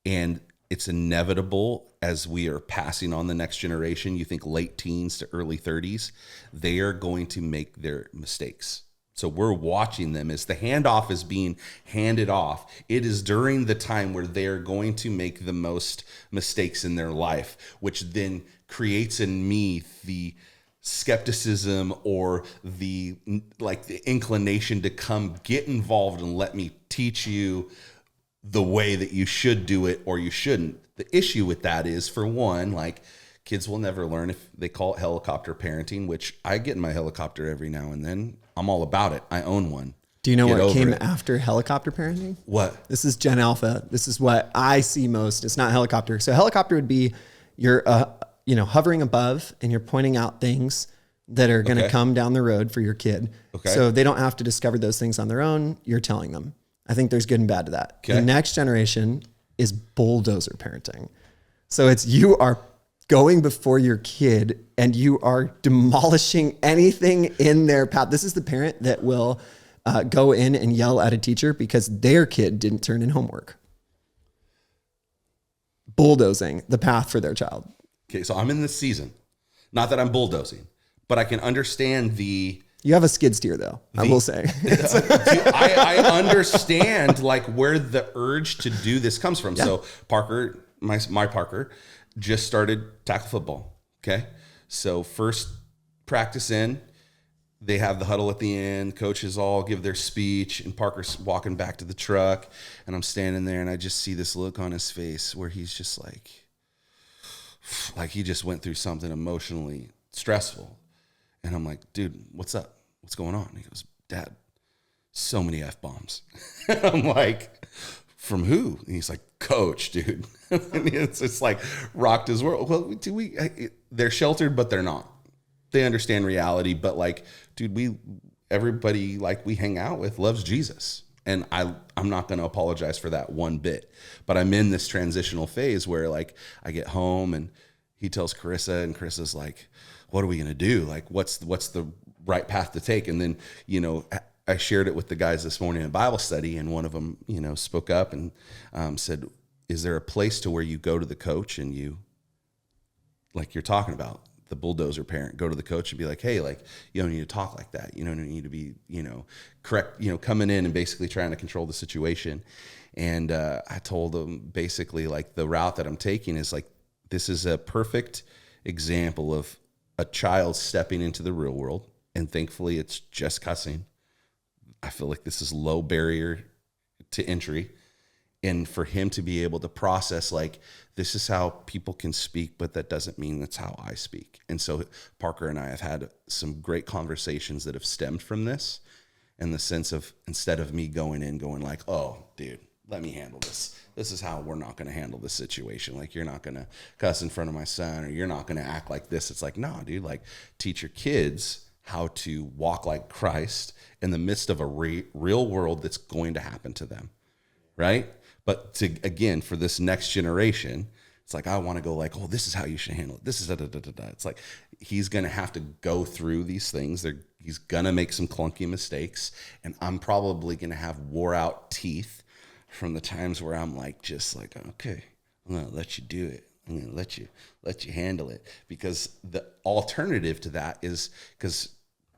And it's inevitable as we are passing on the next generation. You think late teens to early 30s, they are going to make their mistakes. So we're watching them as the handoff is being handed off. It is during the time where they are going to make the most mistakes in their life, which then creates in me the skepticism or the inclination to come get involved and let me teach you the way that you should do it or you shouldn't. The issue with that is, for one, like, kids will never learn. If they call it helicopter parenting, which I get in my helicopter every now and then. I'm all about it. I own one. Do you know what came after helicopter parenting? What? This is Gen Alpha. This is what I see most. It's not helicopter. So helicopter would be you're hovering above and you're pointing out things that are going to come down the road for your kid. Okay. So they don't have to discover those things on their own. You're telling them. I think there's good and bad to that. Okay. The next generation is bulldozer parenting. So it's you are going before your kid and you are demolishing anything in their path. This is the parent that will go in and yell at a teacher because their kid didn't turn in homework. Bulldozing the path for their child. Okay, so I'm in this season. Not that I'm bulldozing, but I can understand the... You have a skid steer though, I will say. I understand like where the urge to do this comes from. Yeah. So Parker, my Parker, just started tackle football. Okay. So first practice in, they have the huddle at the end, coaches all give their speech, and Parker's walking back to the truck, and I'm standing there and I just see this look on his face where he's just like he just went through something emotionally stressful. And I'm like, dude, what's up? What's going on? And he goes, Dad, so many F-bombs. I'm like, from who? And he's like, Coach, dude. And it's like rocked his world. Well, they're sheltered, but they're not. They understand reality, but like, dude, everybody like we hang out with loves Jesus. And I'm not going to apologize for that one bit, but I'm in this transitional phase where like I get home and he tells Carissa, and Carissa's like, what are we going to do? Like, what's the right path to take? And then, I shared it with the guys this morning in Bible study, and one of them, spoke up and said, is there a place to where you go to the coach and you, like you're talking about, the bulldozer parent, go to the coach and be like, hey, like, you don't need to talk like that. You don't need to be, correct, coming in and basically trying to control the situation. And I told them basically like the route that I'm taking is like, this is a perfect example of a child stepping into the real world. And thankfully it's just cussing. I feel like this is low barrier to entry. And for him to be able to process, like, this is how people can speak, but that doesn't mean that's how I speak. And so Parker and I have had some great conversations that have stemmed from this, in the sense of, instead of me going like, oh, dude, let me handle this. This is how we're not going to handle this situation. Like, you're not going to cuss in front of my son, or you're not going to act like this. It's like, no, dude, like, teach your kids how to walk like Christ in the midst of a real world that's going to happen to them, right? But again, for this next generation, it's like, I want to go like, oh, this is how you should handle it. This is da-da-da-da-da. It's like, he's going to have to go through these things. He's going to make some clunky mistakes. And I'm probably going to have wore out teeth from the times where I'm like, just like, okay, I'm going to let you do it. I'm going to let you handle it. Because the alternative to that is, because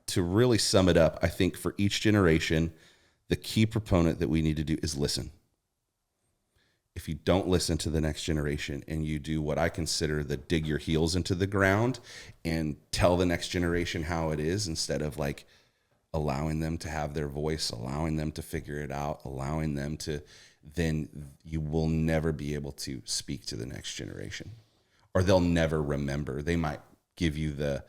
to really sum it up, I think for each generation, the key proponent that we need to do is listen. If you don't listen to the next generation and you do what I consider the dig your heels into the ground and tell the next generation how it is, instead of like allowing them to have their voice, allowing them to figure it out, allowing them to, then you will never be able to speak to the next generation, or they'll never remember. They might give you the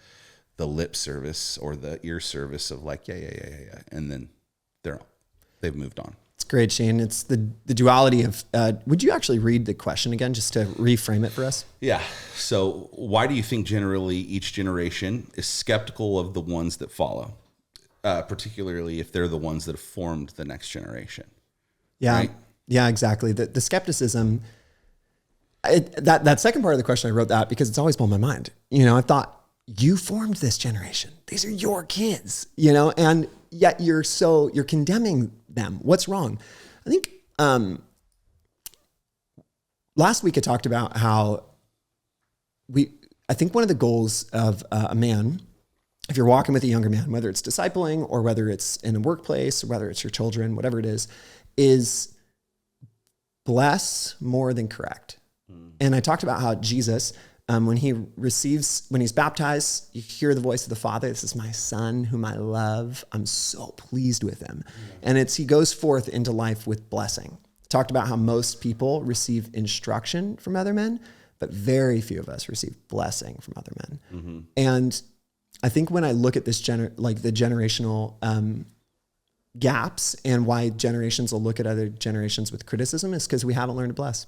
lip service or the ear service of like, yeah. And then they've moved on. It's great, Shane. It's the duality of, would you actually read the question again, just to reframe it for us? Yeah. So why do you think generally each generation is skeptical of the ones that follow, particularly if they're the ones that have formed the next generation? Yeah. Right? Yeah, exactly. The skepticism, That second part of the question, I wrote that because it's always blown my mind. I thought, you formed this generation. These are your kids, and yet you're condemning them. What's wrong? I think last week I talked about how I think one of the goals of a man, if you're walking with a younger man, whether it's discipling or whether it's in a workplace or whether it's your children, whatever it is bless more than correct. And I talked about how Jesus, when he's baptized, you hear the voice of the Father. This is my son whom I love. I'm so pleased with him. And he goes forth into life with blessing. Talked about how most people receive instruction from other men, but very few of us receive blessing from other men. And I think when I look at this the generational gaps and why generations will look at other generations with criticism is because we haven't learned to bless.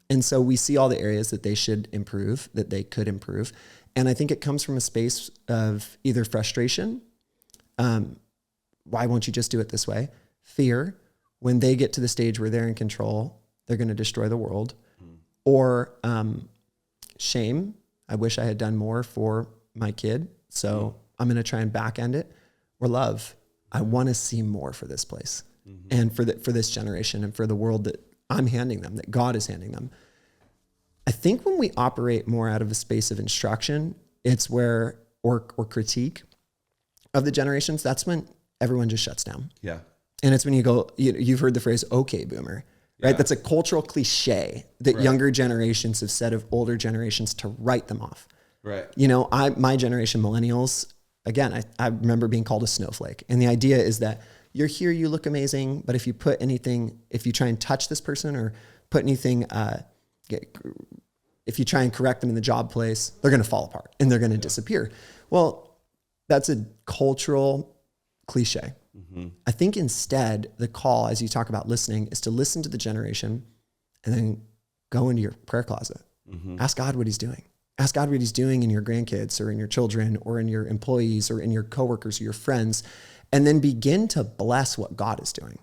And so we see all the areas that they should improve, that they could improve. And I think it comes from a space of either frustration. Why won't you just do it this way? Fear. When they get to the stage where they're in control, they're going to destroy the world. Or shame. I wish I had done more for my kid, so I'm going to try and back end it. Or love. I want to see more for this place and for this generation and for the world that I'm handing them, that God is handing them. I think when we operate more out of a space of instruction, it's where, or critique of the generations, that's when everyone just shuts down. Yeah. And it's when you go, you've heard the phrase, okay, boomer, right? Yeah. That's a cultural cliche that younger generations have said of older generations to write them off. Right. My generation, millennials, again, I remember being called a snowflake. And the idea is that you're here, you look amazing, but if you try and touch this person or put anything, if you try and correct them in the job place, they're going to fall apart and they're going to disappear. Well, that's a cultural cliche. I think instead the call, as you talk about listening, is to listen to the generation and then go into your prayer closet. Ask God what he's doing. Ask God what he's doing in your grandkids or in your children or in your employees or in your coworkers or your friends. And then begin to bless what God is doing.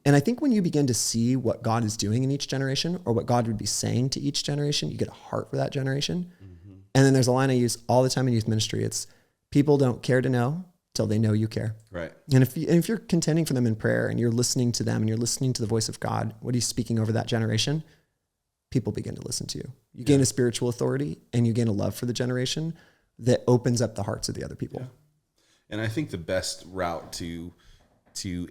And I think when you begin to see what God is doing in each generation or what God would be saying to each generation, you get a heart for that generation. And then there's a line I use all the time in youth ministry. It's people don't care to know till they know you care. Right. And if you're contending for them in prayer and you're listening to them and you're listening to the voice of God, what he's speaking over that generation, people begin to listen to you. You gain a spiritual authority and you gain a love for the generation that opens up the hearts of the other people. Yeah. And I think the best route to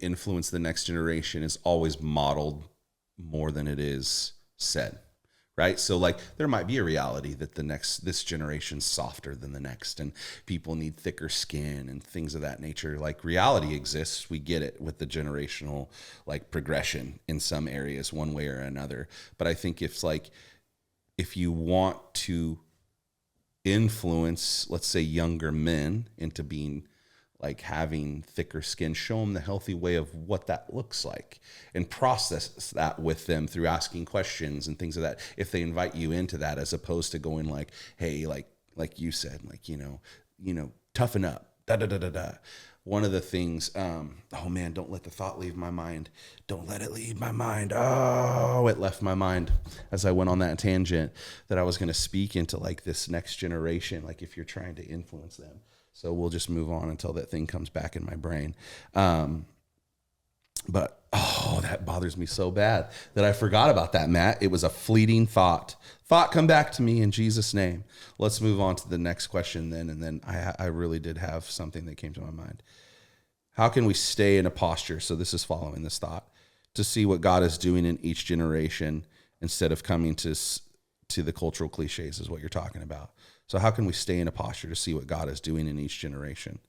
influence the next generation is always modeled more than it is said, right? So like there might be a reality that this generation's softer than the next and people need thicker skin and things of that nature. Like reality exists. We get it with the generational like progression in some areas one way or another. But I think if you want to influence, let's say younger men into being like having thicker skin, show them the healthy way of what that looks like and process that with them through asking questions and things of that. If they invite you into that, as opposed to going like, hey, like you said, like, toughen up, da, da, da, da, da. One of the things, oh man, don't let the thought leave my mind. Don't let it leave my mind. Oh, it left my mind as I went on that tangent that I was going to speak into like this next generation. Like if you're trying to influence them. So we'll just move on until that thing comes back in my brain. But that bothers me so bad that I forgot about that, Matt. It was a fleeting thought. Come back to me in Jesus' name. Let's move on to the next question then. And then I really did have something that came to my mind. How can we stay in a posture? So this is following this thought, to see what God is doing in each generation instead of coming to the cultural cliches is what you're talking about. So how can we stay in a posture to see what God is doing in each generation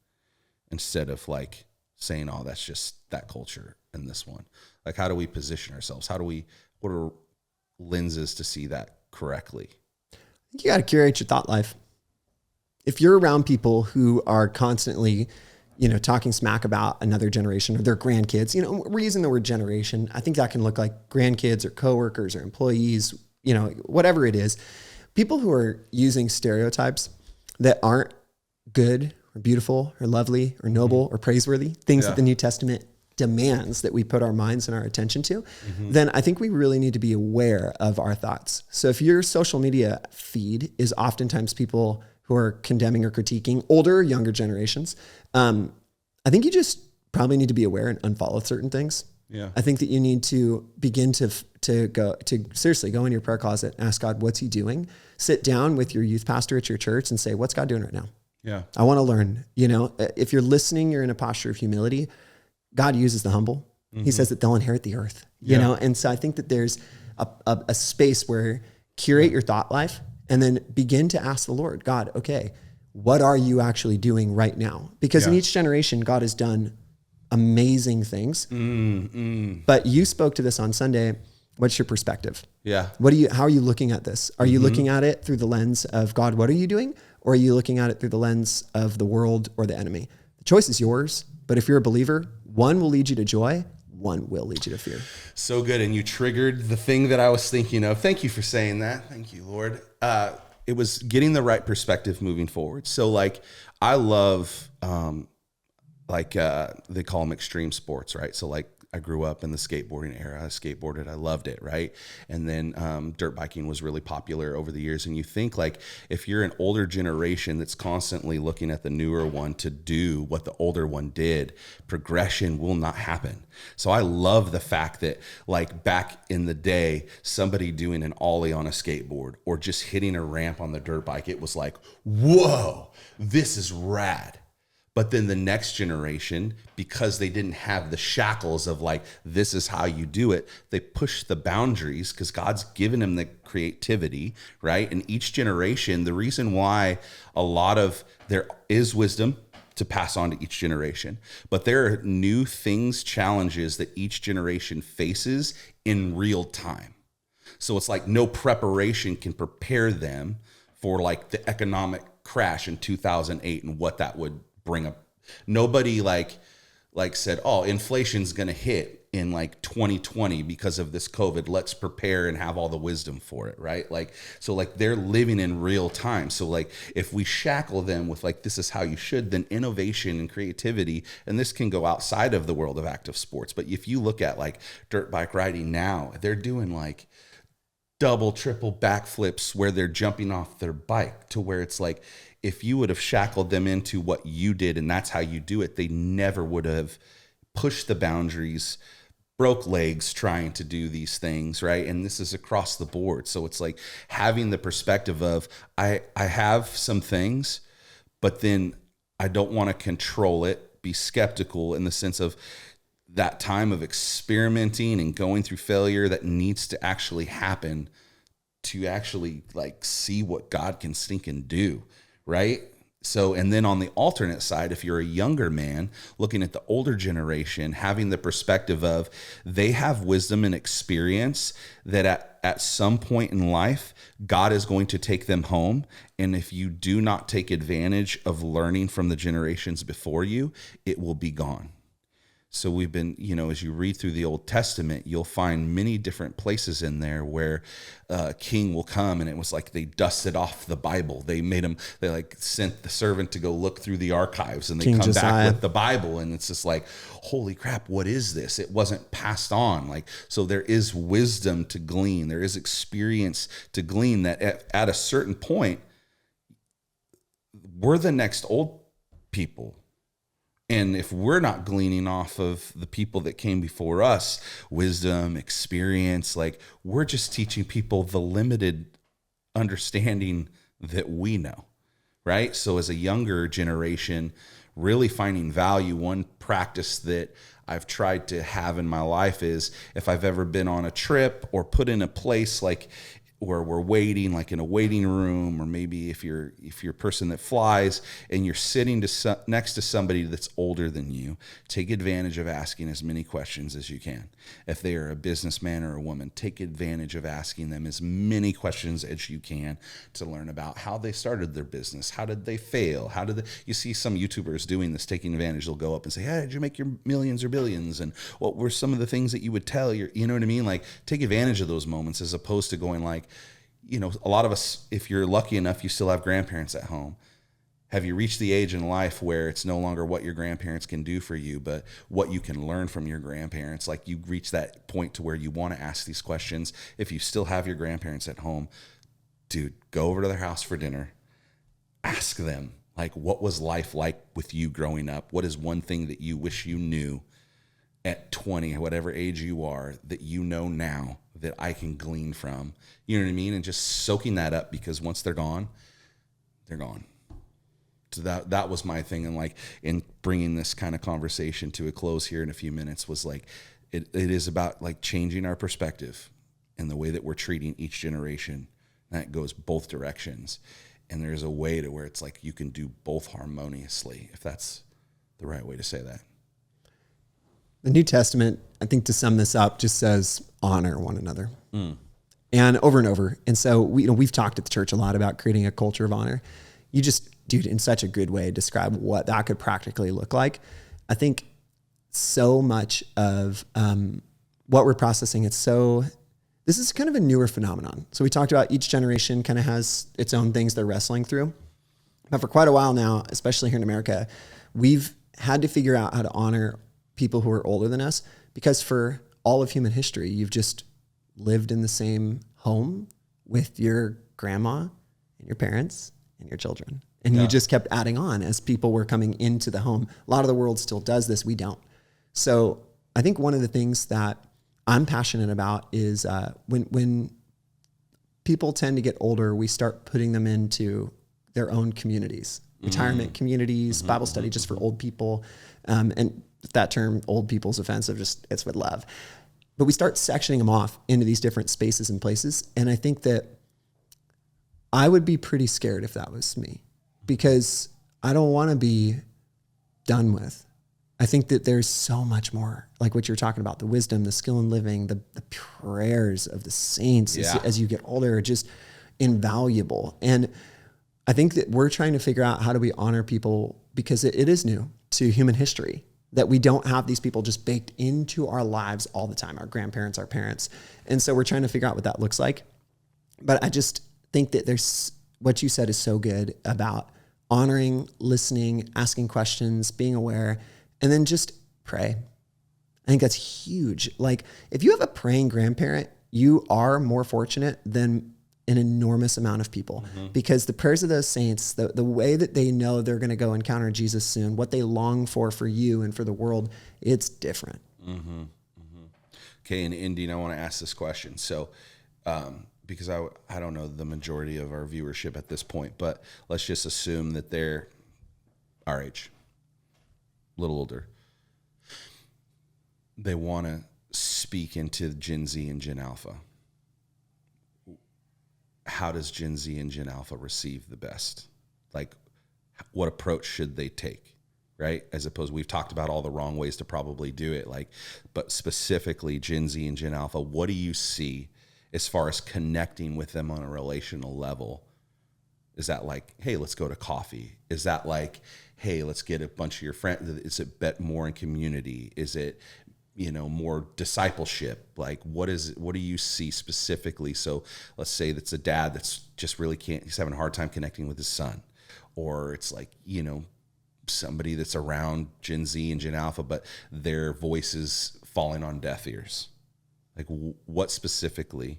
instead of like saying, oh, that's just that culture and this one? Like, how do we position ourselves? What are lenses to see that correctly? I think you got to curate your thought life. If you're around people who are constantly, talking smack about another generation or their grandkids, we're using the word generation. I think that can look like grandkids or coworkers or employees, whatever it is. People who are using stereotypes that aren't good or beautiful or lovely or noble or praiseworthy, things that the New Testament demands that we put our minds and our attention to, then I think we really need to be aware of our thoughts. So if your social media feed is oftentimes people who are condemning or critiquing older or younger generations, I think you just probably need to be aware and unfollow certain things. Yeah. I think that you need to begin to seriously go in your prayer closet, ask God, what's he doing? Sit down with your youth pastor at your church and say, what's God doing right now? Yeah. I want to learn. If you're listening, you're in a posture of humility. God uses the humble. He says that they'll inherit the earth, And so I think that there's a space where curate your thought life and then begin to ask the Lord, God, okay, what are you actually doing right now? Because in each generation, God has done amazing things. But you spoke to this on Sunday. What's your perspective? Yeah. How are you looking at this? Are you looking at it through the lens of God, what are you doing? Or are you looking at it through the lens of the world or the enemy? The choice is yours. But if you're a believer, one will lead you to joy, one will lead you to fear. So good. And you triggered the thing that I was thinking of. Thank you for saying that. Thank you, Lord. It was getting the right perspective moving forward. So I love, they call them extreme sports, right? So I grew up in the skateboarding era. I skateboarded. I loved it, right? And then dirt biking was really popular over the years. And you think if you're an older generation that's constantly looking at the newer one to do what the older one did, progression will not happen. So I love the fact that back in the day, somebody doing an ollie on a skateboard or just hitting a ramp on the dirt bike, it was like, whoa, this is rad. But then the next generation, because they didn't have the shackles of this is how you do it, they push the boundaries because God's given them the creativity, right? And each generation, the reason why there is wisdom to pass on to each generation, but there are new things, challenges that each generation faces in real time. So it's no preparation can prepare them for the economic crash in 2008 and what that would bring up. Nobody said, oh, inflation's going to hit in 2020 because of this COVID. Let's prepare and have all the wisdom for it. Right. So they're living in real time. So if we shackle them with this is how you should, then innovation and creativity, and this can go outside of the world of active sports. But if you look at dirt bike riding now, they're doing double, triple backflips where they're jumping off their bike to where it's if you would have shackled them into what you did and that's how you do it, they never would have pushed the boundaries, broke legs trying to do these things, right? And this is across the board. So it's having the perspective of I have some things, but then I don't want to control it, be skeptical in the sense of that time of experimenting and going through failure that needs to actually happen to actually see what God can sink and do. Right? So, and then on the alternate side, if you're a younger man looking at the older generation, having the perspective of they have wisdom and experience that at some point in life, God is going to take them home. And if you do not take advantage of learning from the generations before you, it will be gone. So we've been, as you read through the Old Testament, you'll find many different places in there where a king will come and it was they dusted off the Bible. They sent the servant to go look through the archives and they King come Josiah. back with the Bible. And it's just holy crap, what is this? It wasn't passed on. So there is wisdom to glean. There is experience to glean that at a certain point, we're the next old people. And if we're not gleaning off of the people that came before us, wisdom, experience, we're just teaching people the limited understanding that we know, right? So as a younger generation, really finding value, one practice that I've tried to have in my life is if I've ever been on a trip or put in a place where we're waiting, in a waiting room, or maybe if you're a person that flies and you're sitting next to somebody that's older than you, take advantage of asking as many questions as you can. If they are a businessman or a woman, take advantage of asking them as many questions as you can to learn about how they started their business. How did they fail? You see some YouTubers doing this, taking advantage. They'll go up and say, hey, did you make your millions or billions? And what were some of the things that you would tell you know what I mean? Take advantage of those moments as opposed to going a lot of us, if you're lucky enough, you still have grandparents at home. Have you reached the age in life where it's no longer what your grandparents can do for you, but what you can learn from your grandparents? Like, you reach that point to where you want to ask these questions. If you still have your grandparents at home, dude, go over to their house for dinner. Ask them, like, what was life like with you growing up? What is one thing that you wish you knew at 20, whatever age you are, that you know now that I can glean from? You know what I mean? And just soaking that up, because once they're gone, they're gone. So that was my thing. And like, in bringing this kind of conversation to a close here in a few minutes, was like, it is about like changing our perspective and the way that we're treating each generation. That goes both directions. And there's a way to where it's like you can do both harmoniously, if that's the right way to say that. The New Testament, I think, to sum this up, just says honor one another. And over and over. And so we've talked at the church a lot about creating a culture of honor. You just, dude, in such a good way, describe what that could practically look like. I think so much of what we're processing, this is kind of a newer phenomenon. So we talked about each generation kind of has its own things they're wrestling through. But for quite a while now, especially here in America, we've had to figure out how to honor people who are older than us, because for all of human history, you've just lived in the same home with your grandma and your parents and your children. And you just kept adding on as people were coming into the home. A lot of the world still does this. We don't. So I think one of the things that I'm passionate about is when people tend to get older, we start putting them into their own communities, retirement communities, Bible study just for old people. And if that term old people is offensive, it's with love. But we start sectioning them off into these different spaces and places. And I think that I would be pretty scared if that was me, because I don't want to be done with. I think that there's so much more, like what you're talking about, the wisdom, the skill in living, the prayers of the saints as you get older are just invaluable. And I think that we're trying to figure out how do we honor people, because it is new to human history that we don't have these people just baked into our lives all the time, our grandparents, our parents. And so we're trying to figure out what that looks like. But I just think that there's, what you said is so good about honoring, listening, asking questions, being aware, and then just pray. I think that's huge. Like, if you have a praying grandparent, you are more fortunate than an enormous amount of people, because the prayers of those saints, the way that they know they're going to go encounter Jesus soon, what they long for you and for the world, it's different. Okay. And Indy, I want to ask this question. So, because I don't know the majority of our viewership at this point, but let's just assume that they're our age, a little older. They want to speak into Gen Z and Gen Alpha. How does Gen Z and Gen Alpha receive the best? Like, what approach should they take, right? As opposed, we've talked about all the wrong ways to probably do it, like, but specifically Gen Z and Gen Alpha, what do you see as far as connecting with them on a relational level? Is that like, hey, let's go to coffee? Is that like, hey, let's get a bunch of your friends? Is it bet more in community? Is it, more discipleship? Like, what do you see specifically? So let's say that's a dad that's just really he's having a hard time connecting with his son. Or it's like, somebody that's around Gen Z and Gen Alpha, but their voice is falling on deaf ears. Like, what specifically?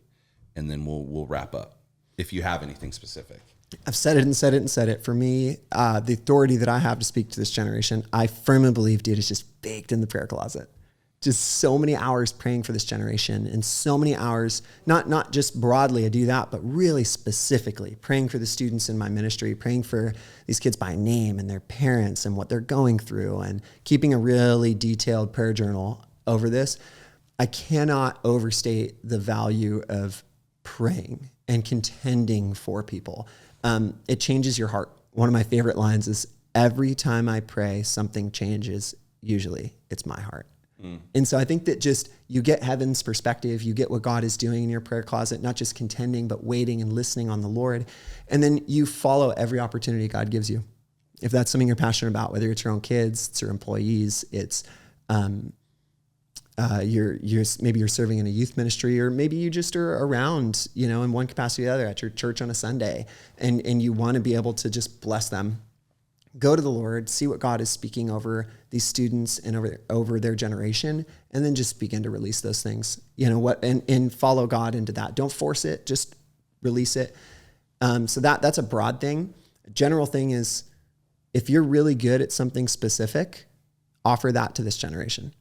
And then we'll wrap up if you have anything specific. I've said it and said it and said it. For me, the authority that I have to speak to this generation, I firmly believe, dude, is just baked in the prayer closet. Just so many hours praying for this generation, and so many hours, not just broadly, I do that, but really specifically praying for the students in my ministry, praying for these kids by name and their parents and what they're going through, and keeping a really detailed prayer journal over this. I cannot overstate the value of praying and contending for people. It changes your heart. One of my favorite lines is, every time I pray, something changes. Usually it's my heart. And so I think that just you get heaven's perspective, you get what God is doing in your prayer closet, not just contending, but waiting and listening on the Lord. And then you follow every opportunity God gives you. If that's something you're passionate about, whether it's your own kids, it's your employees, it's maybe you're serving in a youth ministry, or maybe you just are around, in one capacity or the other at your church on a Sunday, and you want to be able to just bless them go to the Lord, see what God is speaking over these students and over their generation, and then just begin to release those things, and follow God into that. Don't force it, just release it. So that's a broad thing. A general thing is, if you're really good at something specific, offer that to this generation.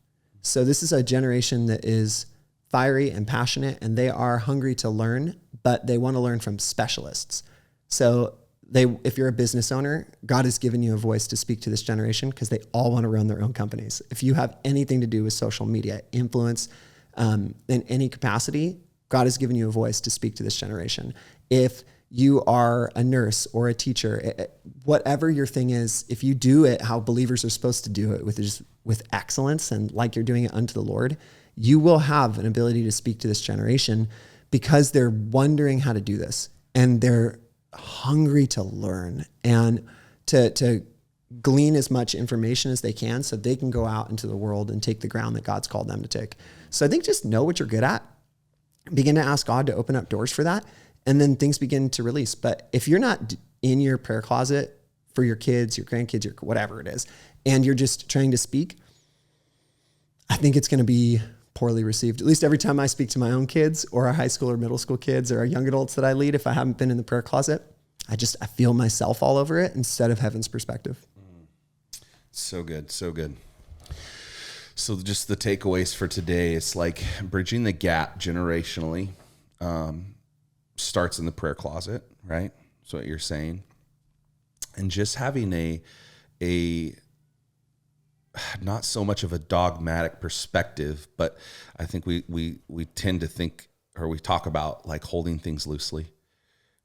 So this is a generation that is fiery and passionate, and they are hungry to learn, but they want to learn from specialists. So if you're a business owner, God has given you a voice to speak to this generation because they all want to run their own companies. If you have anything to do with social media, influence, in any capacity, God has given you a voice to speak to this generation. If you are a nurse or a teacher, whatever your thing is, if you do it how believers are supposed to do it, with excellence and like you're doing it unto the Lord, you will have an ability to speak to this generation because they're wondering how to do this, and they're hungry to learn and to glean as much information as they can so they can go out into the world and take the ground that God's called them to take. So I think just know what you're good at, begin to ask God to open up doors for that, and then things begin to release. But if you're not in your prayer closet for your kids, your grandkids, your whatever it is, and you're just trying to speak, I think it's going to be poorly received. At least every time I speak to my own kids or our high school or middle school kids or our young adults that I lead, if I haven't been in the prayer closet, I feel myself all over it instead of heaven's perspective. So good. So good. So just the takeaways for today, it's like bridging the gap generationally, starts in the prayer closet, right? That's what you're saying. And just having a not so much of a dogmatic perspective, but I think we tend to think, or we talk about like holding things loosely,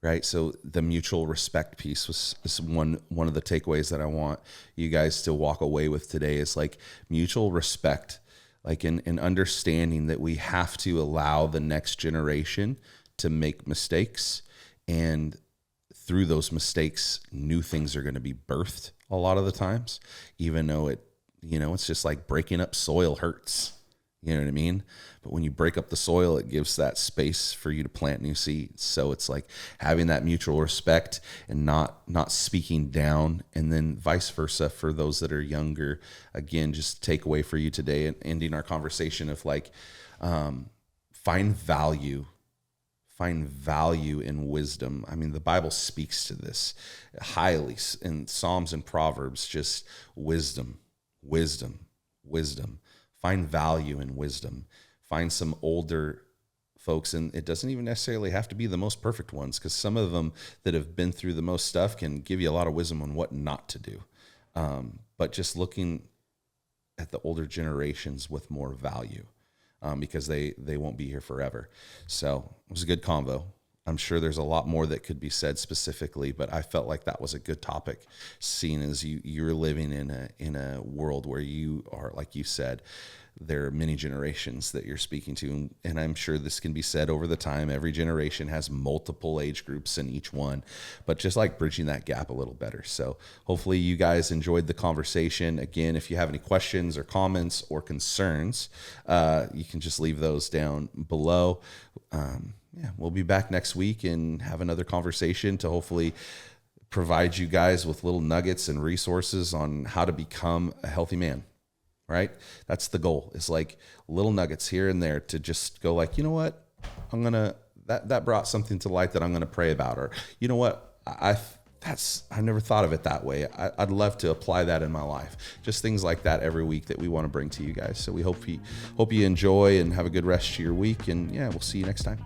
right? So the mutual respect piece is one of the takeaways that I want you guys to walk away with today, is like mutual respect, like in understanding that we have to allow the next generation to make mistakes, and through those mistakes, new things are going to be birthed a lot of the times, even though it's just like breaking up soil hurts. You know what I mean? But when you break up the soil, it gives that space for you to plant new seeds. So it's like having that mutual respect and not speaking down, and then vice versa for those that are younger. Again, just take away for you today and ending our conversation of like, find value in wisdom. I mean, the Bible speaks to this highly in Psalms and Proverbs, just wisdom. Find value in wisdom. Find some older folks, and it doesn't even necessarily have to be the most perfect ones, because some of them that have been through the most stuff can give you a lot of wisdom on what not to do. But just looking at the older generations with more value, because they won't be here forever. So it was a good convo. I'm sure there's a lot more that could be said specifically, but I felt like that was a good topic, seeing as you're living in a world where you are, like you said, there are many generations that you're speaking to, and I'm sure this can be said over the time. Every generation has multiple age groups in each one, but just like bridging that gap a little better. So hopefully you guys enjoyed the conversation. Again, if you have any questions or comments or concerns, you can just leave those down below. We'll be back next week and have another conversation to hopefully provide you guys with little nuggets and resources on how to become a healthy man, right? That's the goal. It's like little nuggets here and there to just go like, you know what? That brought something to light that I'm going to pray about, or you know what? I never thought of it that way. I'd love to apply that in my life. Just things like that every week that we want to bring to you guys. So we hope you enjoy and have a good rest of your week. And we'll see you next time.